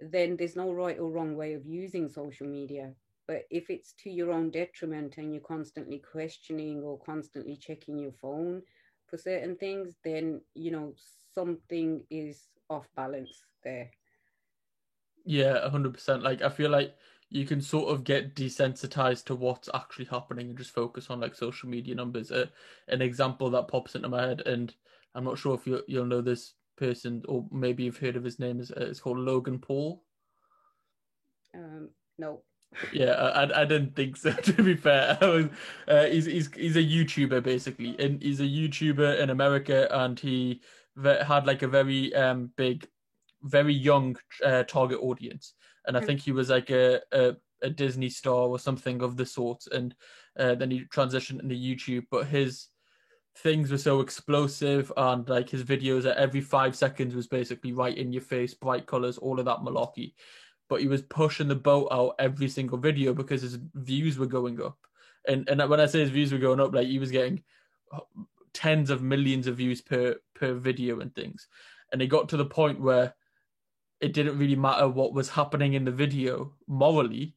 then there's no right or wrong way of using social media. But if it's to your own detriment and you're constantly questioning or constantly checking your phone for certain things, then, something is off balance there. Yeah, 100%. Like I feel like you can sort of get desensitized to what's actually happening and just focus on like social media numbers. An example that pops into my head, and I'm not sure if you'll know this person or maybe you've heard of his name. Is It's called Logan Paul. No. Yeah, I didn't think so. To be fair, he's a YouTuber basically, and he's a YouTuber in America, and he had like a very big, very young target audience, and I think he was like a Disney star or something of the sort, and then he transitioned into YouTube, but his things were so explosive, and like his videos at every 5 seconds was basically right in your face, bright colors, all of that malarkey, but he was pushing the boat out every single video because his views were going up. And when I say his views were going up, like he was getting tens of millions of views per video and things. And it got to the point where it didn't really matter what was happening in the video morally,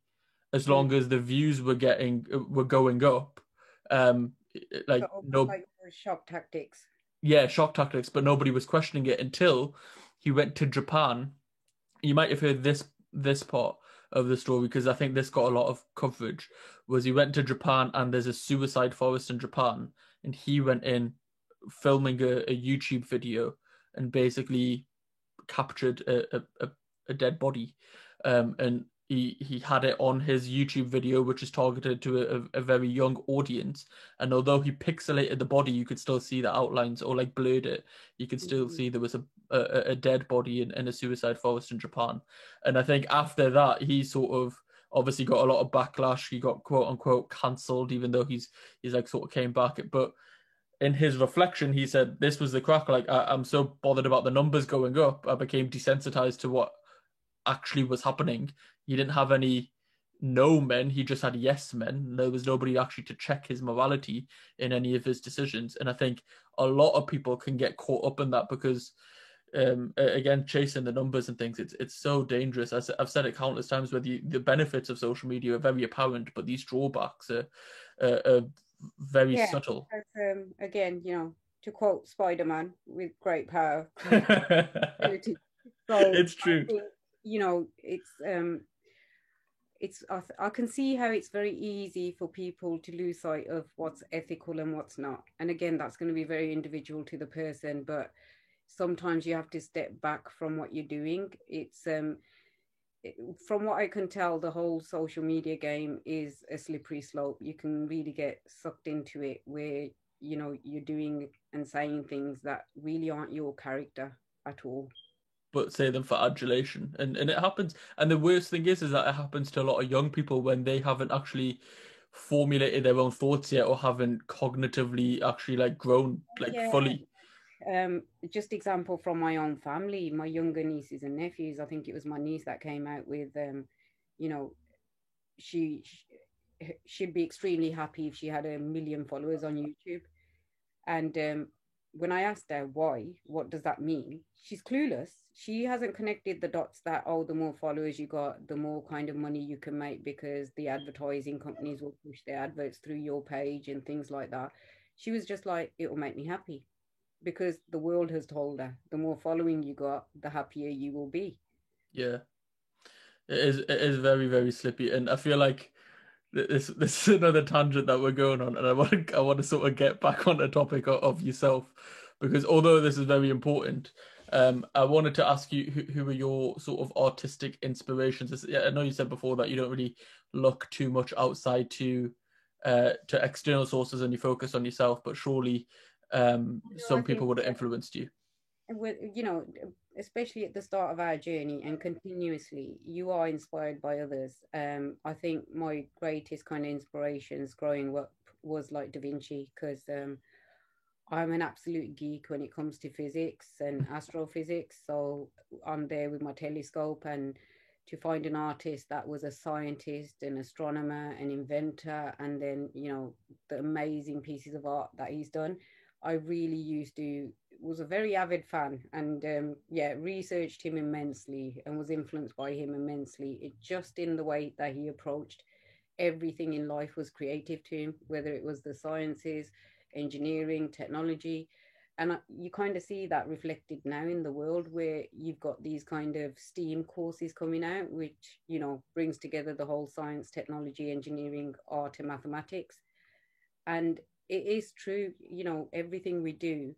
as long as the views were going up. So Like almost no, like shock tactics. yeah, shock tactics, but nobody was questioning it until he went to Japan. You might have heard this part of the story because I think this got a lot of coverage. Was he went to Japan and there's a suicide forest in Japan, and he went in filming a YouTube video and basically captured a dead body, and he had it on his YouTube video, which is targeted to a very young audience. And although he pixelated the body, you could still see the outlines or like blurred it. You could still see there was a dead body in a suicide forest in Japan. And I think after that, he sort of obviously got a lot of backlash. He got quote unquote cancelled, even though he's like sort of came back. But in his reflection, he said, "This was the crack. Like I'm so bothered about the numbers going up, I became desensitized to what actually was happening. He didn't have any no men; he just had yes men. There was nobody actually to check his morality in any of his decisions. And I think a lot of people can get caught up in that because." Again, chasing the numbers and things, it's so dangerous. I've said it countless times where the benefits of social media are very apparent, but these drawbacks are very Yeah, subtle. again, to quote Spider-Man, with great power comes responsibility. So It's I true. think, I can see how it's very easy for people to lose sight of what's ethical and what's not. And again, that's going to be very individual to the person, but sometimes you have to step back from what you're doing. From what I can tell, the whole social media game is a slippery slope. You can really get sucked into it where, you're doing and saying things that really aren't your character at all. But say them for adulation, and it happens. And the worst thing is that it happens to a lot of young people when they haven't actually formulated their own thoughts yet, or haven't cognitively actually like grown like Yeah, fully. just example from my own family, my younger nieces and nephews. I think it was my niece that came out with, you know, she she'd be extremely happy if she had 1 million followers on YouTube. And when I asked her why, what does that mean? She's clueless. She hasn't connected the dots that, oh, the more followers you got, the more kind of money you can make because the advertising companies will push their adverts through your page and things like that. She was just like, it will make me happy because the world has told her the more following you got, the happier you will be. Yeah, it is very slippy, and I feel like this is another tangent that we're going on, and I want to sort of get back on the topic of yourself, because although this is very important, I wanted to ask you who are your sort of artistic inspirations. I know you said before that you don't really look too much outside to external sources and you focus on yourself, but surely I some think, people would have influenced you. you know, especially at the start of our journey and continuously, you are inspired by others. I think my greatest kind of inspirations growing up was like Da Vinci because I'm an absolute geek when it comes to physics and astrophysics. So I'm there with my telescope, and to find an artist that was a scientist, an astronomer, an inventor, and then, the amazing pieces of art that he's done, I really was a very avid fan, and yeah, researched him immensely and was influenced by him immensely. It just in the way that he approached everything in life was creative to him, whether it was the sciences, engineering, technology. And you kind of see that reflected now in the world, where you've got these kind of STEAM courses coming out, which, you know, brings together the whole science, technology, engineering, art, and mathematics. And it is true, you know, everything we do,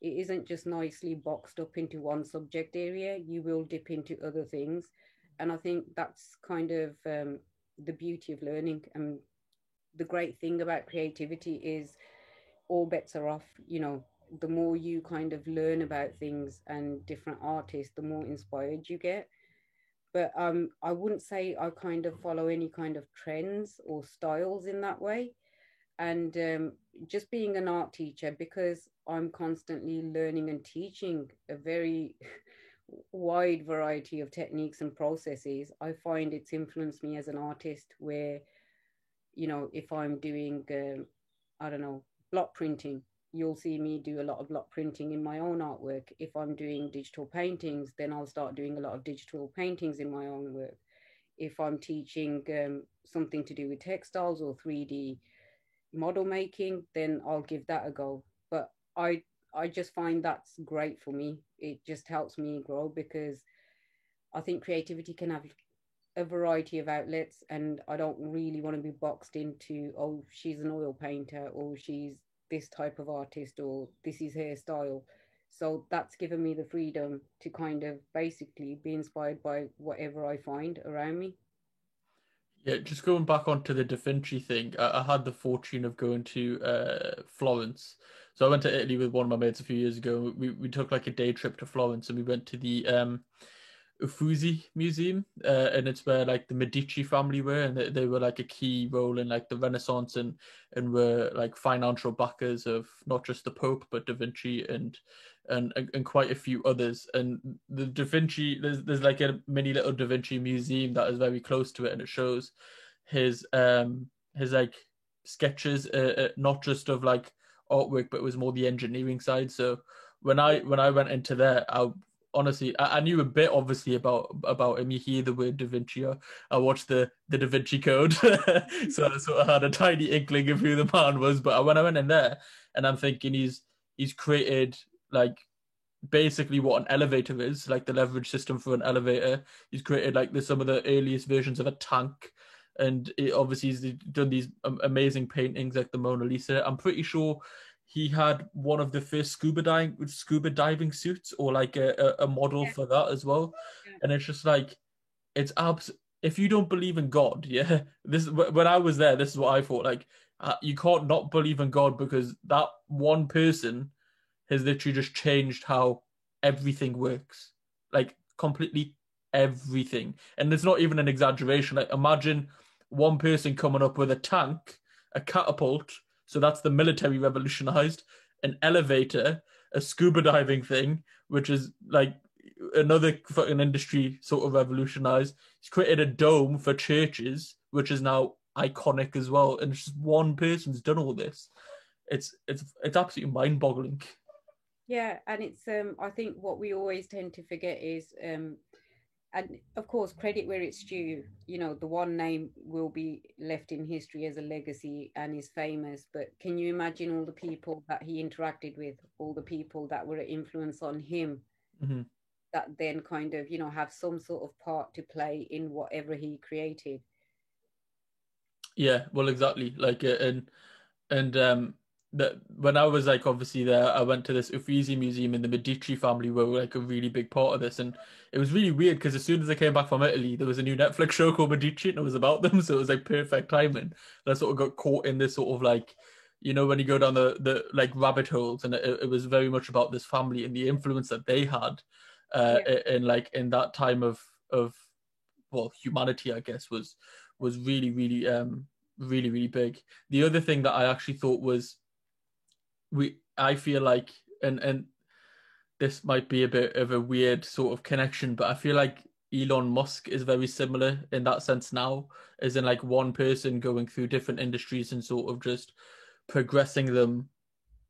it isn't just nicely boxed up into one subject area. You will dip into other things. And I think that's kind of the beauty of learning. And the great thing about creativity is all bets are off. You know, the more you kind of learn about things and different artists, the more inspired you get. But I wouldn't say I kind of follow any kind of trends or styles in that way. And just being an art teacher, because I'm constantly learning and teaching a very wide variety of techniques and processes, I find it's influenced me as an artist. Where, you know, if I'm doing I don't know, block printing, you'll see me do a lot of block printing in my own artwork. If I'm doing digital paintings, then I'll start doing a lot of digital paintings in my own work. If I'm teaching something to do with textiles or 3D model making, then I'll give that a go. But I just find that's great for me. It just helps me grow, because I think creativity can have a variety of outlets, and I don't really want to be boxed into, oh, she's an oil painter, or she's this type of artist, or this is her style. So that's given me the freedom to kind of basically be inspired by whatever I find around me. Yeah, just going back onto the Da Vinci thing, I had the fortune of going to Florence. So I went to Italy with one of my mates a few years ago. We took like a day trip to Florence, and we went to the Uffizi Museum, and it's where like the Medici family were, and they were like a key role in like the Renaissance, and were like financial backers of not just the Pope but Da Vinci and quite a few others. And the Da Vinci, there's like a mini little Da Vinci museum that is very close to it, and it shows his like sketches, not just of like artwork, but it was more the engineering side. So when I went into there, honestly, I knew a bit obviously about him. You hear the word Da Vinci. I watched the Da Vinci Code, so I sort of had a tiny inkling of who the man was. But when I went in there, and I'm thinking he's created like basically what an elevator is, like the leverage system for an elevator. He's created like some of the earliest versions of a tank, and obviously he's done these amazing paintings like the Mona Lisa. I'm pretty sure he had one of the first scuba diving suits, or like a model Yeah, for that as well. yeah, And it's just like it's if you don't believe in God, yeah, this when I was there, this is what I thought. Like you can't not believe in God, because that one person has literally just changed how everything works, like completely everything. And it's not even an exaggeration. Like imagine one person coming up with a tank, a catapult, so that's the military revolutionized, an elevator, a scuba diving thing, which is like another fucking industry sort of revolutionized. He's created a dome for churches, which is now iconic as well. And it's just one person's done all this. It's absolutely mind boggling. yeah. And it's I think what we always tend to forget is and of course, credit where it's due. You know, the one name will be left in history as a legacy and is famous. But can you imagine all the people that he interacted with, all the people that were an influence on him, Mm-hmm. that then kind of, you know, have some sort of part to play in whatever he created? Yeah, well, exactly. Like, and that when I was like obviously there, I went to this Uffizi museum, and the Medici family were like a really big part of this, and it was really weird because as soon as I came back from Italy, there was a new Netflix show called Medici, and it was about them, so it was like perfect timing. And I sort of got caught in this sort of like, when you go down the like rabbit holes, and it was very much about this family and the influence that they had, Yeah. in like in that time of well, humanity, I guess, was really, really, really, really big. The other thing that I actually thought was I feel like, and this might be a bit of a weird sort of connection, but I feel like Elon Musk is very similar in that sense now, as in like one person going through different industries and sort of just progressing them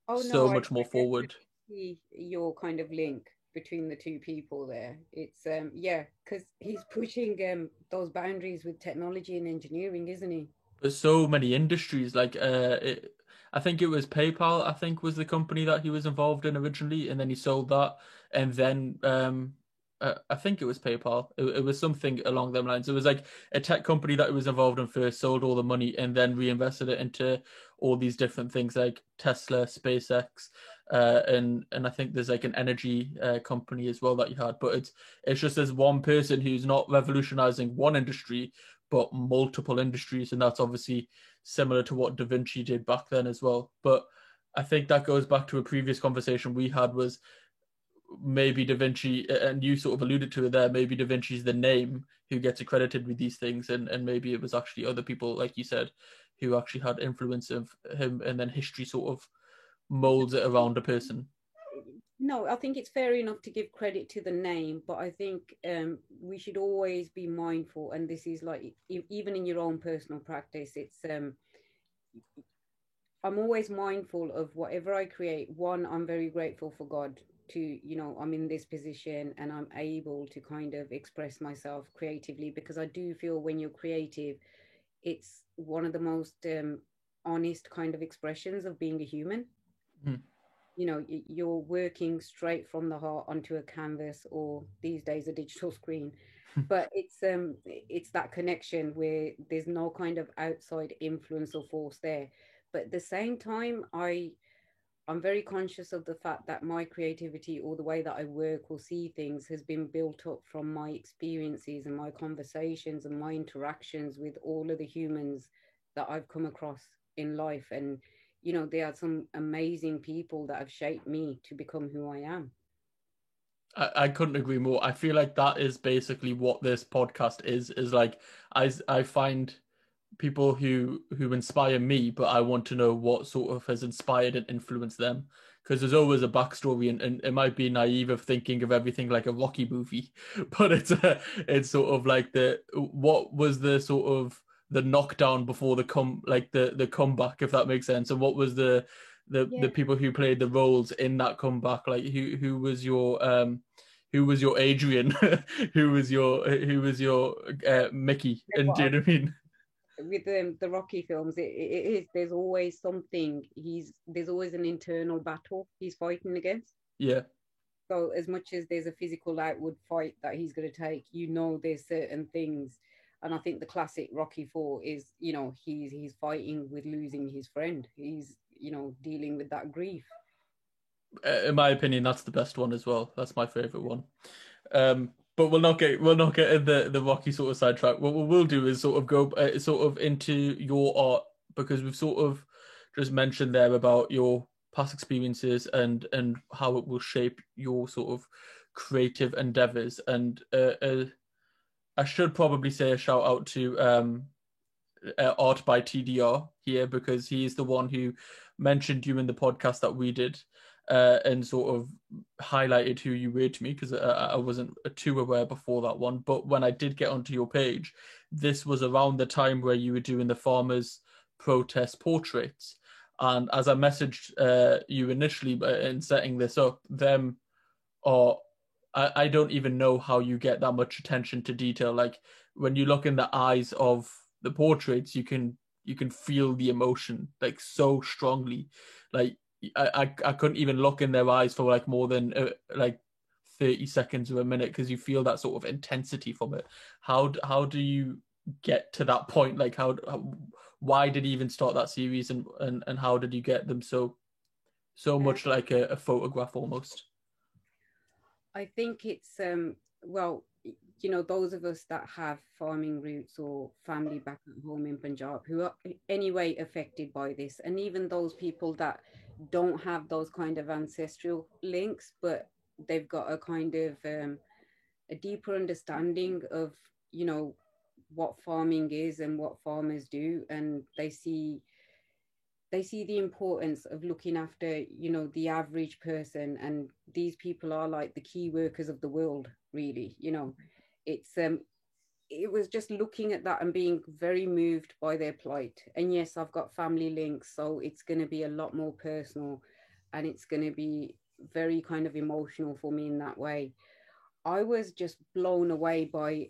Oh so no, much I more forward. definitely see your kind of link between the two people there. It's yeah, because he's pushing those boundaries with technology and engineering, isn't he? There's so many industries. I think it was PayPal. I think was the company that he was involved in originally, and then he sold that, and then I think it was PayPal. It was something along them lines. It was like a tech company that he was involved in first, sold all the money, and then reinvested it into all these different things like Tesla, SpaceX, and I think there's like an energy company as well that he had. But it's just as one person who's not revolutionizing one industry but multiple industries, and that's obviously similar to what Da Vinci did back then as well. But I think that goes back to a previous conversation we had was maybe Da Vinci, and you sort of alluded to it there, maybe Da Vinci's the name who gets accredited with these things, and maybe it was actually other people, like you said, who actually had influence of him, and then history sort of molds it around a person. No, I think it's fair enough to give credit to the name, but I think we should always be mindful, and this is like even in your own personal practice, it's I'm always mindful of whatever I create. One, I'm very grateful for God to, I'm in this position and I'm able to kind of express myself creatively, because I do feel when you're creative, it's one of the most honest kind of expressions of being a human. Mm. You're working straight from the heart onto a canvas, or these days a digital screen. But it's that connection where there's no kind of outside influence or force there. But at the same time, I'm very conscious of the fact that my creativity, or the way that I work or see things, has been built up from my experiences and my conversations and my interactions with all of the humans that I've come across in life. And there are some amazing people that have shaped me to become who I am. I couldn't agree more. I feel like that is basically what this podcast is like. I find people who inspire me, but I want to know what sort of has inspired and influenced them. Because there's always a backstory, and it might be naive of thinking of everything like a Rocky movie, but it's sort of like what was the sort of the knockdown before the comeback, if that makes sense, and what was the Yeah. people who played the roles in that comeback, like who was your Adrian, who was your Mickey, and do you know what I mean? With the Rocky films, it is, there's always something. There's always an internal battle he's fighting against. Yeah. So as much as there's a physical outward fight that he's going to take, there's certain things. And I think the classic Rocky Four is, he's fighting with losing his friend. He's, dealing with that grief. In my opinion, that's the best one as well. That's my favorite one. But we'll not get in the Rocky sort of sidetrack. What we'll do is sort of go sort of into your art, because we've sort of just mentioned there about your past experiences and how it will shape your sort of creative endeavors. And I should probably say a shout out to Art by TDR here, because he is the one who mentioned you in the podcast that we did, and sort of highlighted who you were to me, because I wasn't too aware before that one. But when I did get onto your page, this was around the time where you were doing the farmers' protest portraits. And as I messaged you initially in setting this up, them are I don't even know how you get that much attention to detail. Like when you look in the eyes of the portraits, you can feel the emotion like so strongly. Like I couldn't even look in their eyes for like more than like 30 seconds or a minute, because you feel that sort of intensity from it. How do you get to that point? Like why did you even start that series, and how did you get them so Uh, much like a photograph almost? I think it's well, those of us that have farming roots or family back at home in Punjab who are anyway affected by this, and even those people that don't have those kind of ancestral links, but they've got a kind of a deeper understanding of you know what farming is and what farmers do, and they see the importance of looking after the average person, and these people are like the key workers of the world, really. It was just looking at that and being very moved by their plight. And yes, I've got family links, so it's going to be a lot more personal, and it's going to be very kind of emotional for me in that way. I was just blown away by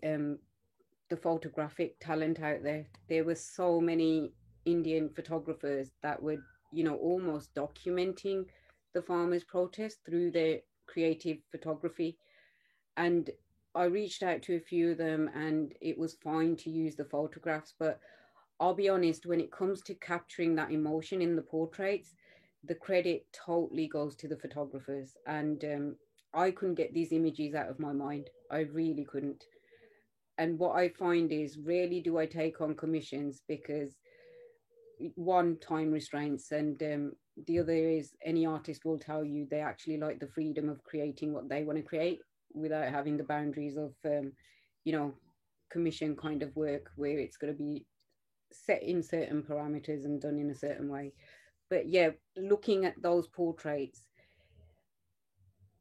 the photographic talent out there. There were so many Indian photographers that were, almost documenting the farmers' protest through their creative photography. And I reached out to a few of them, and it was fine to use the photographs. But I'll be honest, when it comes to capturing that emotion in the portraits, the credit totally goes to the photographers. And I couldn't get these images out of my mind. I really couldn't. And what I find is rarely do I take on commissions because one, time restraints, and the other is any artist will tell you they actually like the freedom of creating what they want to create without having the boundaries of you know commission kind of work where it's going to be set in certain parameters and done in a certain way. But yeah, looking at those portraits,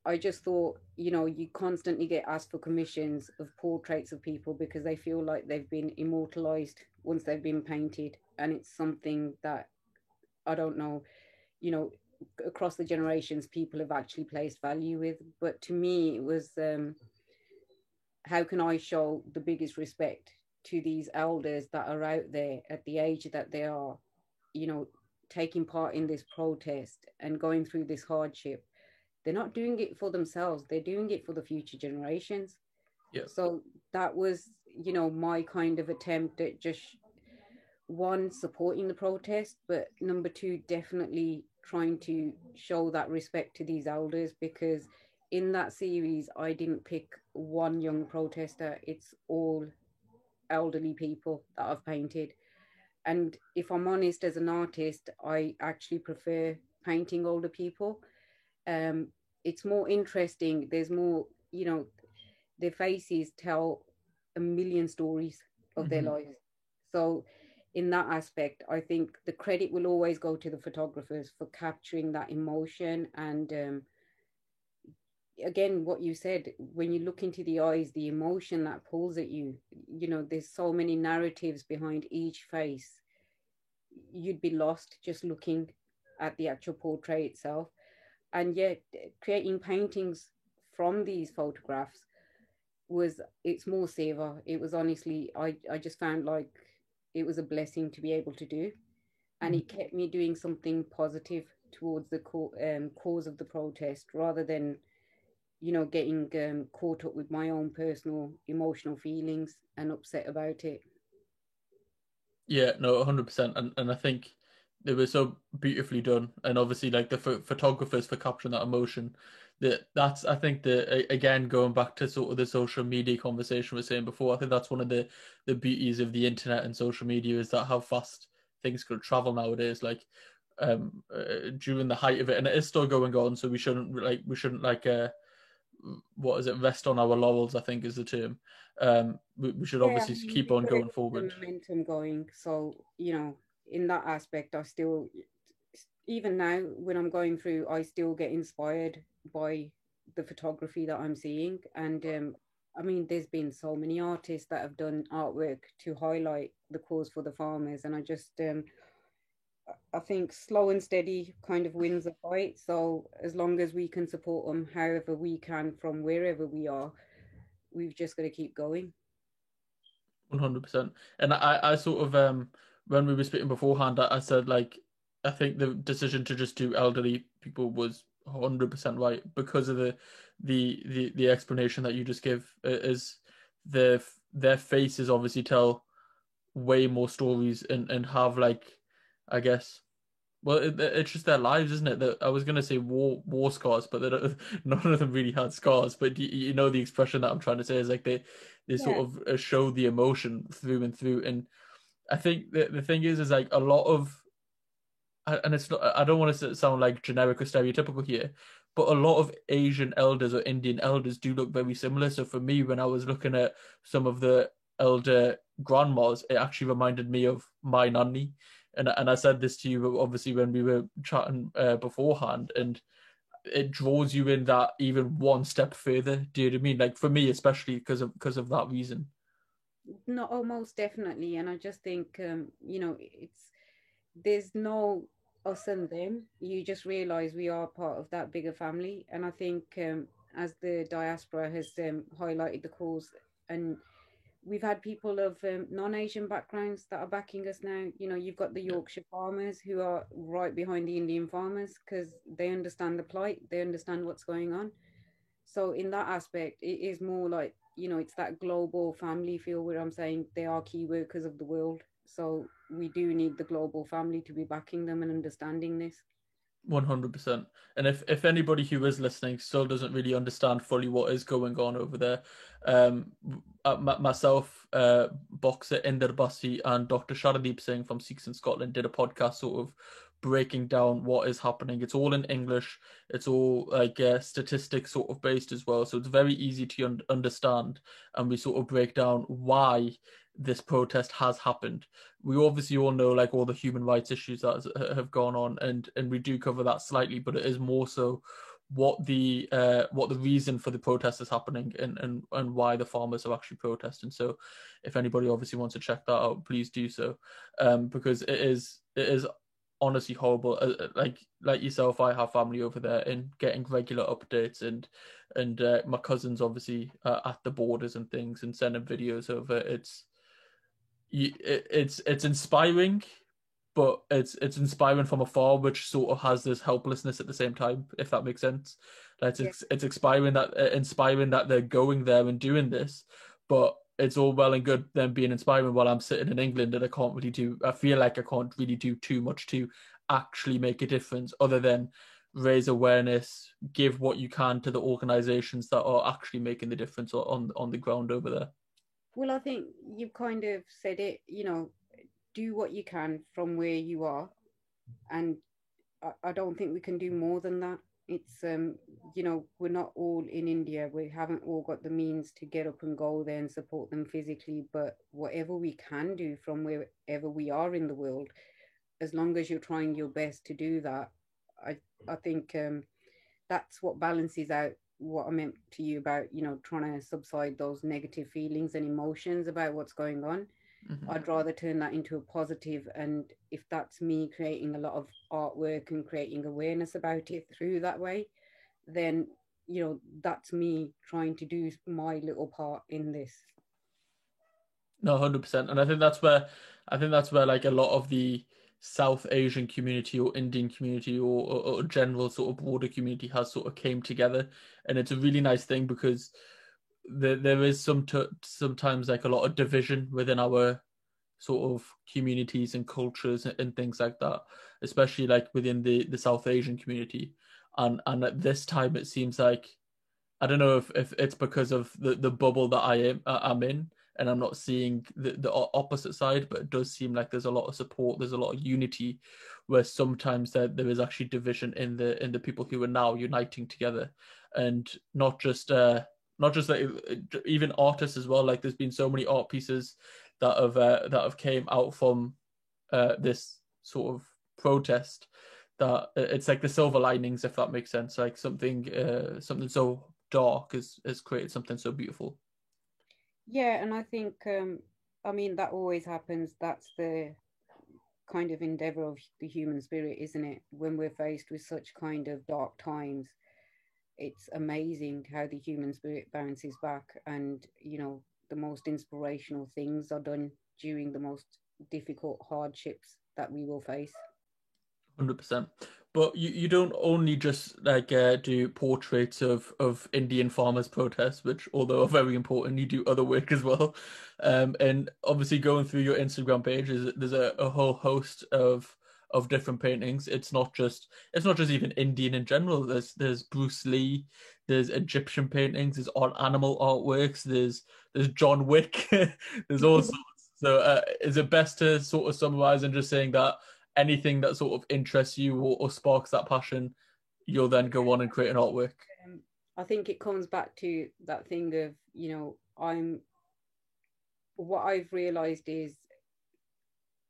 I just thought, you constantly get asked for commissions of portraits of people because they feel like they've been immortalized once they've been painted. And it's something that I don't know, you know, across the generations, people have actually placed value with. But to me, it was how can I show the biggest respect to these elders that are out there at the age that they are, you know, taking part in this protest and going through this hardship. They're not doing it for themselves, they're doing it for the future generations. Yeah. So that was, my kind of attempt at just one, supporting the protest, but number two, definitely trying to show that respect to these elders, because in that series I didn't pick one young protester, it's all elderly people that I've painted. And if I'm honest, as an artist, I actually prefer painting older people. um, it's more interesting. There's more, their faces tell a million stories of their lives. So, in that aspect, I think the credit will always go to the photographers for capturing that emotion. And again, what you said, when you look into the eyes, the emotion that pulls at you, there's so many narratives behind each face. You'd be lost just looking at the actual portrait itself. And yet creating paintings from these photographs it's more saver. It was honestly, I just found like it was a blessing to be able to do, and it kept me doing something positive towards the cause of the protest, rather than getting caught up with my own personal emotional feelings and upset about it. Yeah, no, 100%. And I think they were so beautifully done. And obviously, like the photographers for capturing that emotion. That's, I think, again, going back to sort of the social media conversation we were saying before, I think that's one of the beauties of the internet and social media is that how fast things could travel nowadays. Like, during the height of it, and it is still going on, so we shouldn't what is it, rest on our laurels, I think is the term. We should Yeah, I obviously mean, keep we've on got to going keep the forward. momentum going. So, in that aspect, I still, even now, when I'm going through, I still get inspired by the photography that I'm seeing. And I mean, there's been so many artists that have done artwork to highlight the cause for the farmers. And I think slow and steady kind of wins the fight. So, as long as we can support them however we can from wherever we are, we've just got to keep going. 100%. And I sort of when we were speaking beforehand, I said like I think the decision to just do elderly people was 100% right because of the explanation that you just give is their faces obviously tell way more stories and have like I guess well it's just their lives, isn't it? That I was gonna say war scars, but none of them really had scars. But you know the expression that I'm trying to say is like they sort Yeah. of show the emotion through and through. And I think the thing is like a lot of and it's not I don't want to sound like generic or stereotypical here, but a lot of Asian elders or Indian elders do look very similar. So for me, when I was looking at some of the elder grandmas, it actually reminded me of my nanny. And I said this to you obviously when we were chatting beforehand, and it draws you in that even one step further. Do you know what I mean? Like for me, especially because of that reason. No, oh, most definitely. And I just think, it's there's no us and them. You just realize we are part of that bigger family. And I think as the diaspora has highlighted the cause, and we've had people of non-Asian backgrounds that are backing us now. You know, you've got the Yorkshire farmers who are right behind the Indian farmers because they understand the plight, they understand what's going on. So in that aspect, it is more like, you know, it's that global family feel where I'm saying they are key workers of the world. So we do need the global family to be backing them and understanding this. 100%. And if anybody who is listening still doesn't really understand fully what is going on over there, myself, boxer Inder Bassi, and Dr. Sharadeep Singh from Sikhs in Scotland did a podcast sort of breaking down what is happening. It's all in English. It's all like statistics sort of based as well. So it's very easy to understand. And we sort of break down why this protest has happened. We obviously all know like all the human rights issues that have gone on, and we do cover that slightly, but it is more so what the reason for the protest is happening, and why the farmers are actually protesting. So if anybody obviously wants to check that out, please do so, because it is honestly horrible. Like yourself, I have family over there, and getting regular updates, and my cousins obviously at the borders and things, and sending videos over. It's inspiring, but it's inspiring from afar, which sort of has this helplessness at the same time, if that makes sense. Like Yeah. it's inspiring that they're going there and doing this, but it's all well and good them being inspiring while I'm sitting in England, and I feel like I can't really do too much to actually make a difference other than raise awareness, give what you can to the organizations that are actually making the difference on the ground over there. Well, I think you've kind of said it, you know, do what you can from where you are. And I don't think we can do more than that. It's, you know, we're not all in India. We haven't all got the means to get up and go there and support them physically. But whatever we can do from wherever we are in the world, as long as you're trying your best to do that, I think that's what balances out what I meant to you about, you know, trying to subside those negative feelings and emotions about what's going on. Mm-hmm. I'd rather turn that into a positive, and if that's me creating a lot of artwork and creating awareness about it through that way, then, you know, that's me trying to do my little part in this. No, 100%. And I think that's where like a lot of the South Asian community or Indian community or general sort of broader community has sort of came together, and it's a really nice thing because there is sometimes like a lot of division within our sort of communities and cultures and things like that, especially like within the South Asian community. And at this time, it seems like I don't know if it's because of the bubble that I'm in, and I'm not seeing the opposite side, but it does seem like there's a lot of support, there's a lot of unity, where sometimes there is actually division in the people who are now uniting together, and not just that, even artists as well. Like there's been so many art pieces that have came out from this sort of protest, that it's like the silver linings, if that makes sense. Like something so dark has created something so beautiful. Yeah, and I think, I mean, that always happens. That's the kind of endeavor of the human spirit, isn't it? When we're faced with such kind of dark times, it's amazing how the human spirit bounces back, and, you know, the most inspirational things are done during the most difficult hardships that we will face. 100%. But you don't only just like do portraits of Indian farmers protests, which although are very important, you do other work as well. And obviously going through your Instagram page, there's a whole host of different paintings. It's not just even Indian in general. There's Bruce Lee, there's Egyptian paintings, there's animal artworks, there's John Wick, there's all sorts. So is it best to sort of summarize and just saying that anything that sort of interests you or sparks that passion, you'll then go on and create an artwork? I think it comes back to that thing of, you know, what I've realized is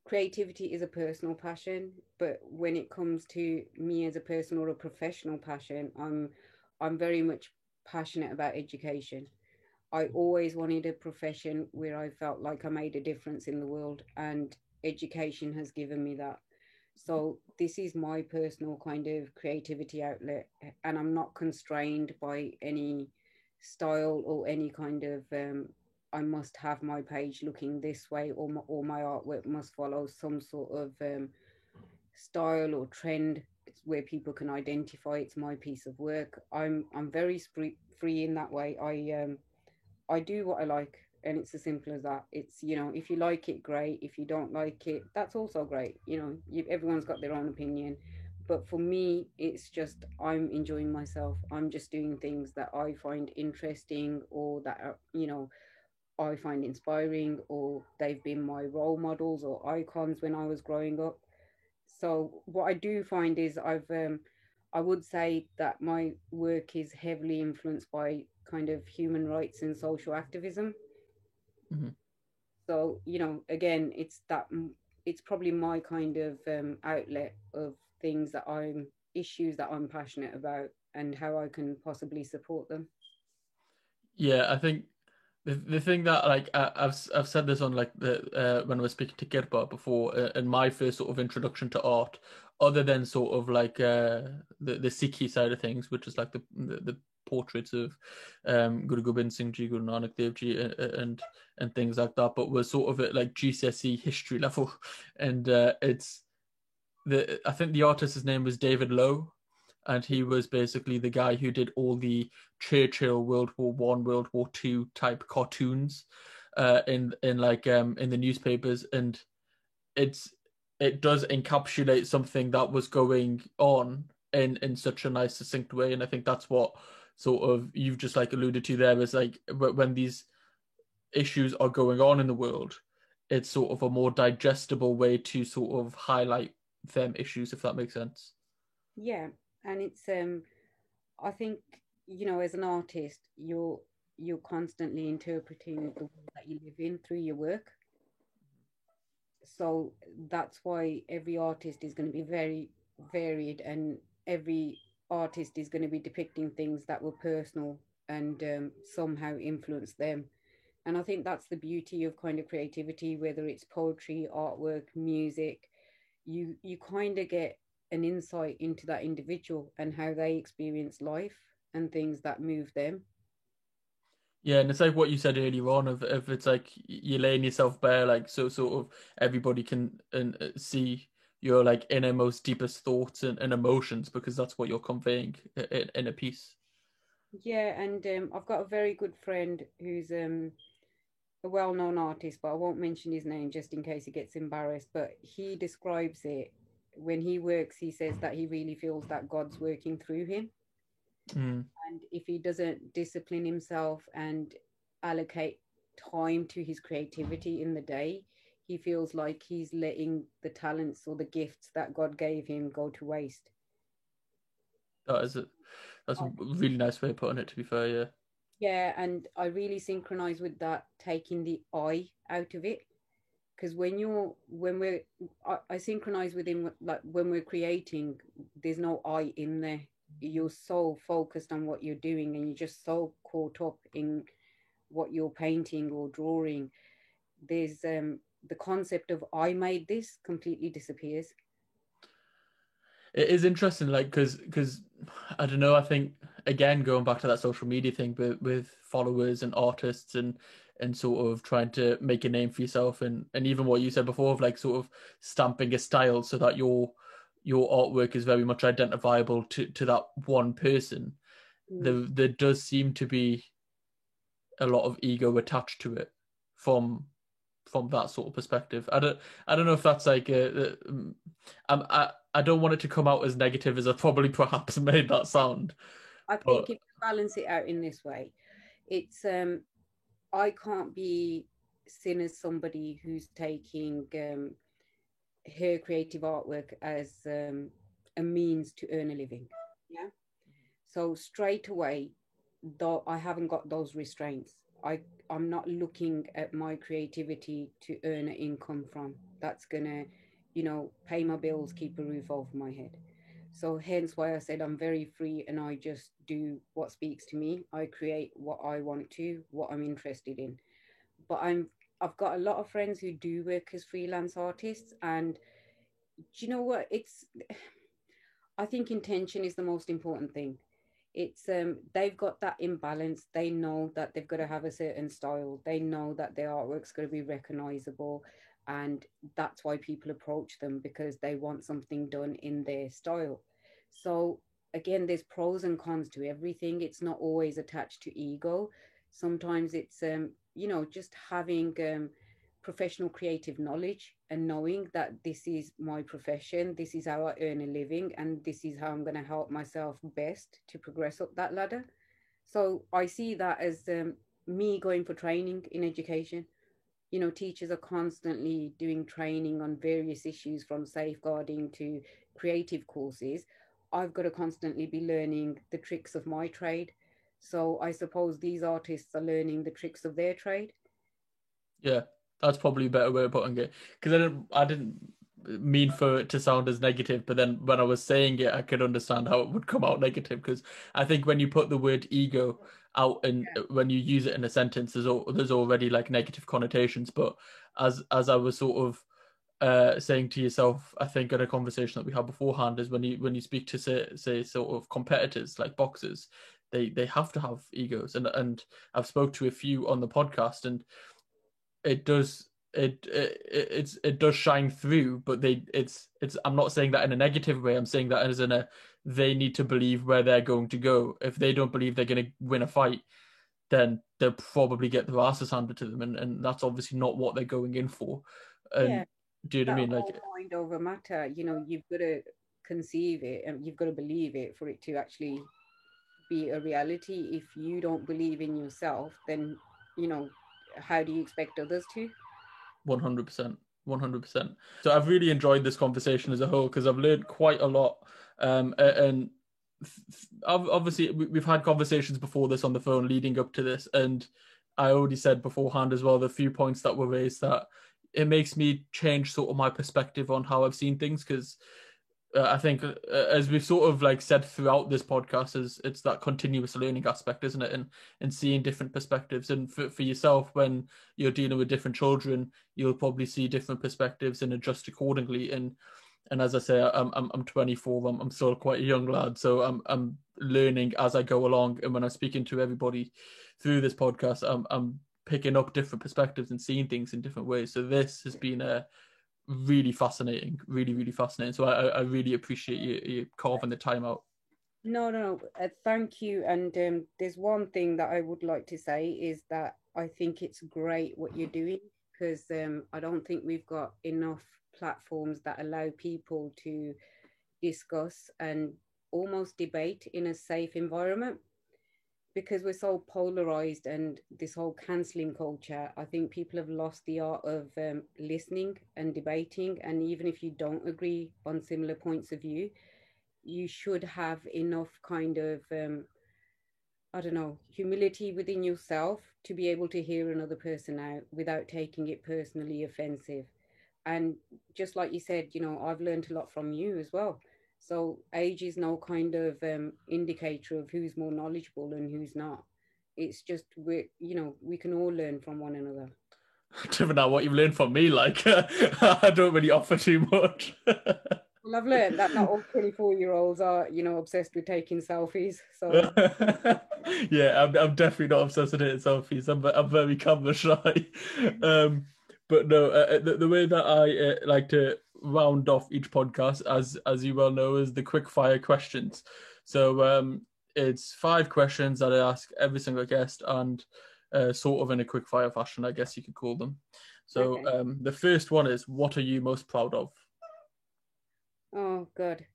creativity is a personal passion, but when it comes to me as a person or a professional passion, I'm very much passionate about education. I always wanted a profession where I felt like I made a difference in the world, and education has given me that. So this is my personal kind of creativity outlet, and I'm not constrained by any style or any kind of I must have my page looking this way, or my artwork must follow some sort of style or trend where people can identify it's my piece of work. I'm very free in that way. I do what I like, and it's as simple as that. It's, you know, if you like it, great. If you don't like it, that's also great. You know, everyone's got their own opinion. But for me, it's just I'm enjoying myself. I'm just doing things that I find interesting, or that are, you know, I find inspiring, or they've been my role models or icons when I was growing up. So what I do find is I would say that my work is heavily influenced by kind of human rights and social activism. Mhm. So, you know, again, it's probably my kind of outlet of things that I'm issues that I'm passionate about and how I can possibly support them. Yeah, I think the thing that like I've said this on like the when I was speaking to Kirpa before, and my first sort of introduction to art, other than sort of like the Sikhi side of things, which is like the portraits of Guru Gobind Singh Ji, Guru Nanak Dev Ji, and things like that, but was sort of at like GCSE history level, and it's the I think the artist's name was David Lowe, and he was basically the guy who did all the Churchill World War I, World War II type cartoons in like in the newspapers, and it's it does encapsulate something that was going on in such a nice succinct way, and I think that's what sort of you've just like alluded to there is like when these issues are going on in the world, it's sort of a more digestible way to sort of highlight them issues, if that makes sense. Yeah, and it's I think, you know, as an artist, you're constantly interpreting the world that you live in through your work. So that's why every artist is going to be very varied, and every artist is going to be depicting things that were personal and somehow influence them. And I think that's the beauty of kind of creativity, whether it's poetry, artwork, music. You kind of get an insight into that individual and how they experience life and things that move them. Yeah, and it's like what you said earlier on of if it's like you're laying yourself bare, like so sort of everybody can and see your like innermost deepest thoughts and emotions because that's what you're conveying in a piece. Yeah, and I've got a very good friend who's a well-known artist, but I won't mention his name just in case he gets embarrassed. But he describes it when he works. He says that he really feels that God's working through him, Mm. and if he doesn't discipline himself and allocate time to his creativity in the day, he feels like he's letting the talents or the gifts that God gave him go to waste. That is it. That's a really nice way of putting it, to be fair, yeah. Yeah, and I really synchronize with that, taking the I out of it. Because when we're, I synchronize with him, like when we're creating, there's no I in there. You're so focused on what you're doing, and you're just so caught up in what you're painting or drawing. There's the concept of I made this completely disappears. It is interesting, like because I don't know. I think again going back to that social media thing with followers and artists and sort of trying to make a name for yourself and even what you said before of like sort of stamping a style so that your artwork is very much identifiable to that one person. Mm. There does seem to be a lot of ego attached to it from from that sort of perspective. I don't know if that's like I don't want it to come out as negative as I probably perhaps made that sound, I but think if you balance it out in this way, it's I can't be seen as somebody who's taking her creative artwork as a means to earn a living. Yeah. So straight away, though I haven't got those restraints, I'm not looking at my creativity to earn an income from. That's gonna, you know, pay my bills, keep a roof over my head. So hence why I said I'm very free and I just do what speaks to me. I create what I want to, what I'm interested in. But I've got a lot of friends who do work as freelance artists, and do you know what? It's I think intention is the most important thing. it's they've got that imbalance. They know that they've got to have a certain style. They know that their artwork's going to be recognizable, and that's why people approach them, because they want something done in their style. So again, there's pros and cons to everything. It's not always attached to ego. Sometimes it's just having professional creative knowledge and knowing that this is my profession, this is how I earn a living, and this is how I'm going to help myself best to progress up that ladder. So I see that as me going for training in education. Teachers are constantly doing training on various issues, from safeguarding to creative courses. I've got to constantly be learning the tricks of my trade. So I suppose these artists are learning the tricks of their trade. Yeah, that's probably a better way of putting it. Because I didn't mean for it to sound as negative, but then when I was saying it, I could understand how it would come out negative. Because I think when you put the word ego out and when you use it in a sentence, there's already like negative connotations. But as I was sort of saying to yourself, I think in a conversation that we had beforehand, is when you speak to say sort of competitors like boxers, they have to have egos, and I've spoke to a few on the podcast, and it does it does shine through, but it's I'm not saying that in a negative way. I'm saying that as in a, they need to believe where they're going to go. If they don't believe they're going to win a fight, then they'll probably get their asses handed to them, and that's obviously not what they're going in for. Yeah, And do you know what I that mean? Like, whole mind over matter, you've got to conceive it and you've got to believe it for it to actually be a reality. If you don't believe in yourself, then, you know, how do you expect others to? 100%, 100%. So I've really enjoyed this conversation as a whole because I've learned quite a lot. And obviously we've had conversations before this on the phone leading up to this, and I already said beforehand as well the few points that were raised that it makes me change sort of my perspective on how I've seen things, because I think as we've sort of like said throughout this podcast, is it's that continuous learning aspect, isn't it? And seeing different perspectives, and for yourself, when you're dealing with different children, you'll probably see different perspectives and adjust accordingly. And as I say, I'm 24. I'm still quite a young lad, so I'm learning as I go along. And when I'm speaking to everybody through this podcast, I'm picking up different perspectives and seeing things in different ways. So this has been a really fascinating, really, really fascinating. So I really appreciate you carving the time out. No, no, no. Thank you. And there's one thing that I would like to say is that I think it's great what you're doing, because I don't think we've got enough platforms that allow people to discuss and almost debate in a safe environment, because we're so polarized, and this whole canceling culture. I think people have lost the art of listening and debating. And even if you don't agree on similar points of view, you should have enough kind of I don't know, humility within yourself to be able to hear another person out without taking it personally offensive. And just like you said, I've learned a lot from you as well. So age is no kind of indicator of who's more knowledgeable and who's not. It's just we can all learn from one another. Given out what you've learned from me, like I don't really offer too much. Well, I've learned that not all 24-year-olds are, obsessed with taking selfies. So Yeah, I'm definitely not obsessed with it selfies. I'm very camera shy. But no, the way that I like to round off each podcast, as you well know, is the quick fire questions. So it's 5 questions that I ask every single guest, and sort of in a quick fire fashion, I guess you could call them. So okay. the first one is, what are you most proud of? Oh, good.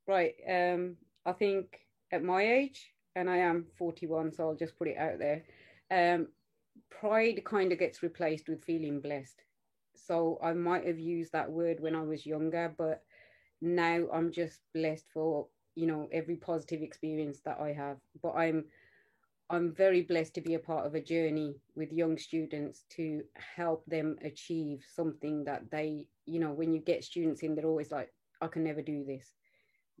Right. I think at my age, and I am 41, so I'll just put it out there. Um, Pride kind of gets replaced with feeling blessed. So I might have used that word when I was younger, but now I'm just blessed for, every positive experience that I have. But I'm very blessed to be a part of a journey with young students to help them achieve something that they, when you get students in, they're always like, I can never do this.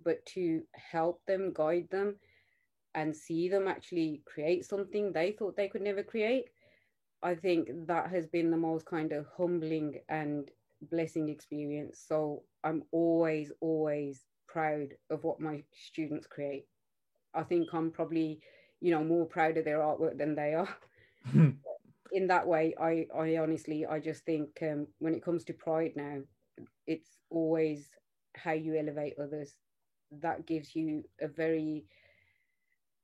But to help them, guide them, and see them actually create something they thought they could never create, I think that has been the most kind of humbling and blessing experience. So I'm always, always proud of what my students create. I think I'm probably, more proud of their artwork than they are. In that way, I honestly, I just think when it comes to pride now, it's always how you elevate others. That gives you a very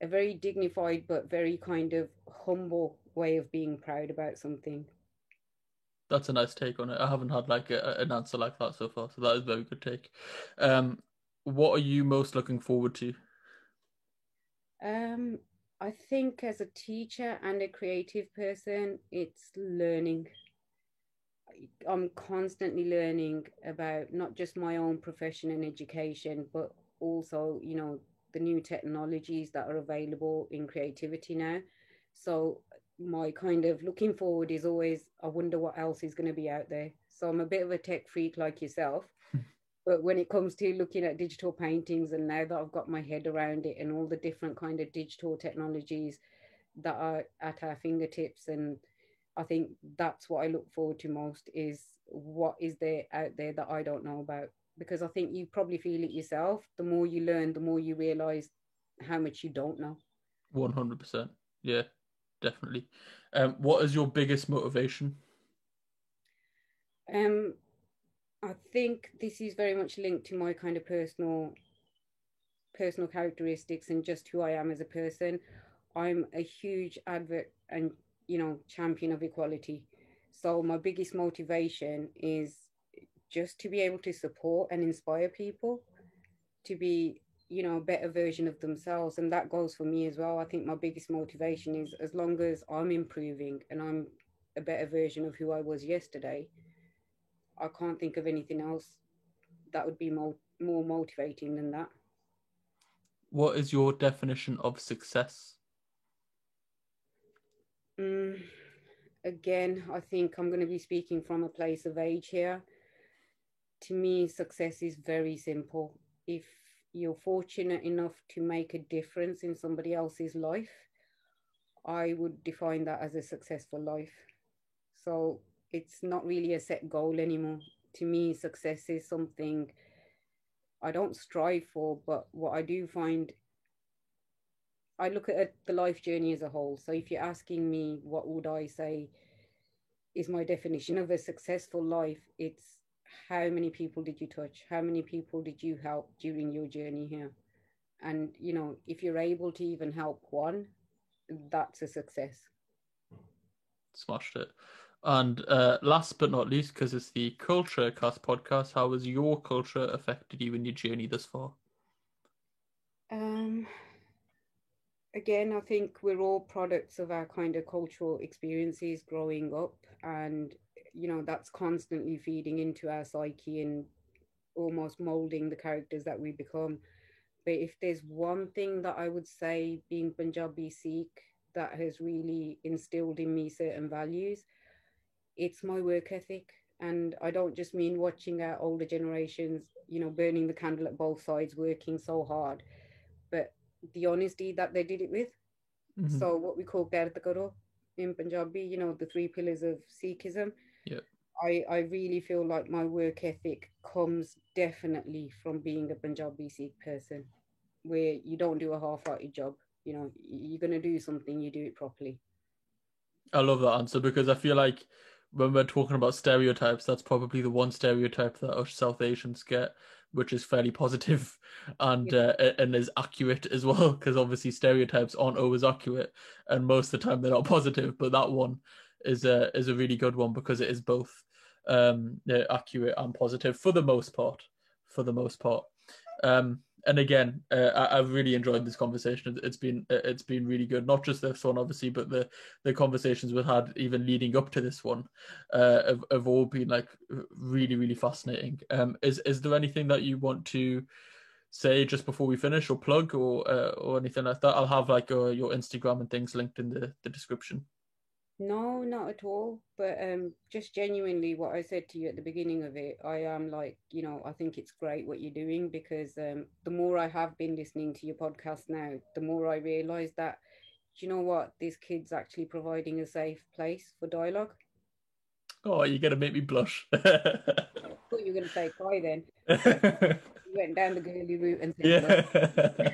dignified but very kind of humble way of being proud about something. That's a nice take on it. I haven't had like an answer like that so far, so that is a very good take. What are you most looking forward to? Um, I think as a teacher and a creative person, it's learning. I'm constantly learning about not just my own profession and education, but also, the new technologies that are available in creativity now. So my kind of looking forward is always, I wonder what else is going to be out there. So I'm a bit of a tech freak like yourself. But when it comes to looking at digital paintings, and now that I've got my head around it and all the different kind of digital technologies that are at our fingertips, and I think that's what I look forward to most, is what is there out there that I don't know about. Because I think you probably feel it yourself. The more you learn, the more you realize how much you don't know. 100%. Yeah, definitely. What is your biggest motivation? Um, I think this is very much linked to my kind of personal characteristics and just who I am as a person. I'm a huge advocate and champion of equality. So my biggest motivation is just to be able to support and inspire people to be a better version of themselves, and that goes for me as well. I think my biggest motivation is, as long as I'm improving and I'm a better version of who I was yesterday, I can't think of anything else that would be more motivating than that. What is your definition of success? Mm, Again, I think I'm going to be speaking from a place of age here. To me, success is very simple. If you're fortunate enough to make a difference in somebody else's life, I would define that as a successful life. So it's not really a set goal anymore. To me, success is something I don't strive for, but what I do find, I look at the life journey as a whole. So if you're asking me, what would I say is my definition of a successful life? It's how many people did you touch? How many people did you help during your journey here? And, if you're able to even help one, that's a success. Smashed it. And last but not least, because it's the Culture Cast podcast, how has your culture affected you in your journey thus far? Um, Again, I think we're all products of our kind of cultural experiences growing up, and that's constantly feeding into our psyche and almost molding the characters that we become. But if there's one thing that I would say, being Punjabi Sikh, that has really instilled in me certain values, it's my work ethic. And I don't just mean watching our older generations, burning the candle at both sides, working so hard, but the honesty that they did it with. Mm-hmm. So what we call Gert Karo in Punjabi, the three pillars of Sikhism. Yeah. I really feel like my work ethic comes definitely from being a Punjabi Sikh person, where you don't do a half-hearted job. You're going to do something, you do it properly. I love that answer, because I feel like when we're talking about stereotypes, that's probably the one stereotype that us South Asians get, which is fairly positive and is accurate as well. Because obviously stereotypes aren't always accurate, and most of the time they're not positive. But that one is a really good one, because it is both accurate and positive for the most part. For the most part. And again, I've really enjoyed this conversation. It's been really good. Not just this one, obviously, but the conversations we've had even leading up to this one have all been like really, really fascinating. Is there anything that you want to say just before we finish, or plug, or anything like that? I'll have like your Instagram and things linked in the description. No, not at all. But just genuinely, what I said to you at the beginning of it, I am like, I think it's great what you're doing, because the more I have been listening to your podcast now, the more I realise that, do you know what? This kid's actually providing a safe place for dialogue. Oh, you're gonna make me blush. I thought you were going to say cry then. You went down the girly route and said blush. Yeah.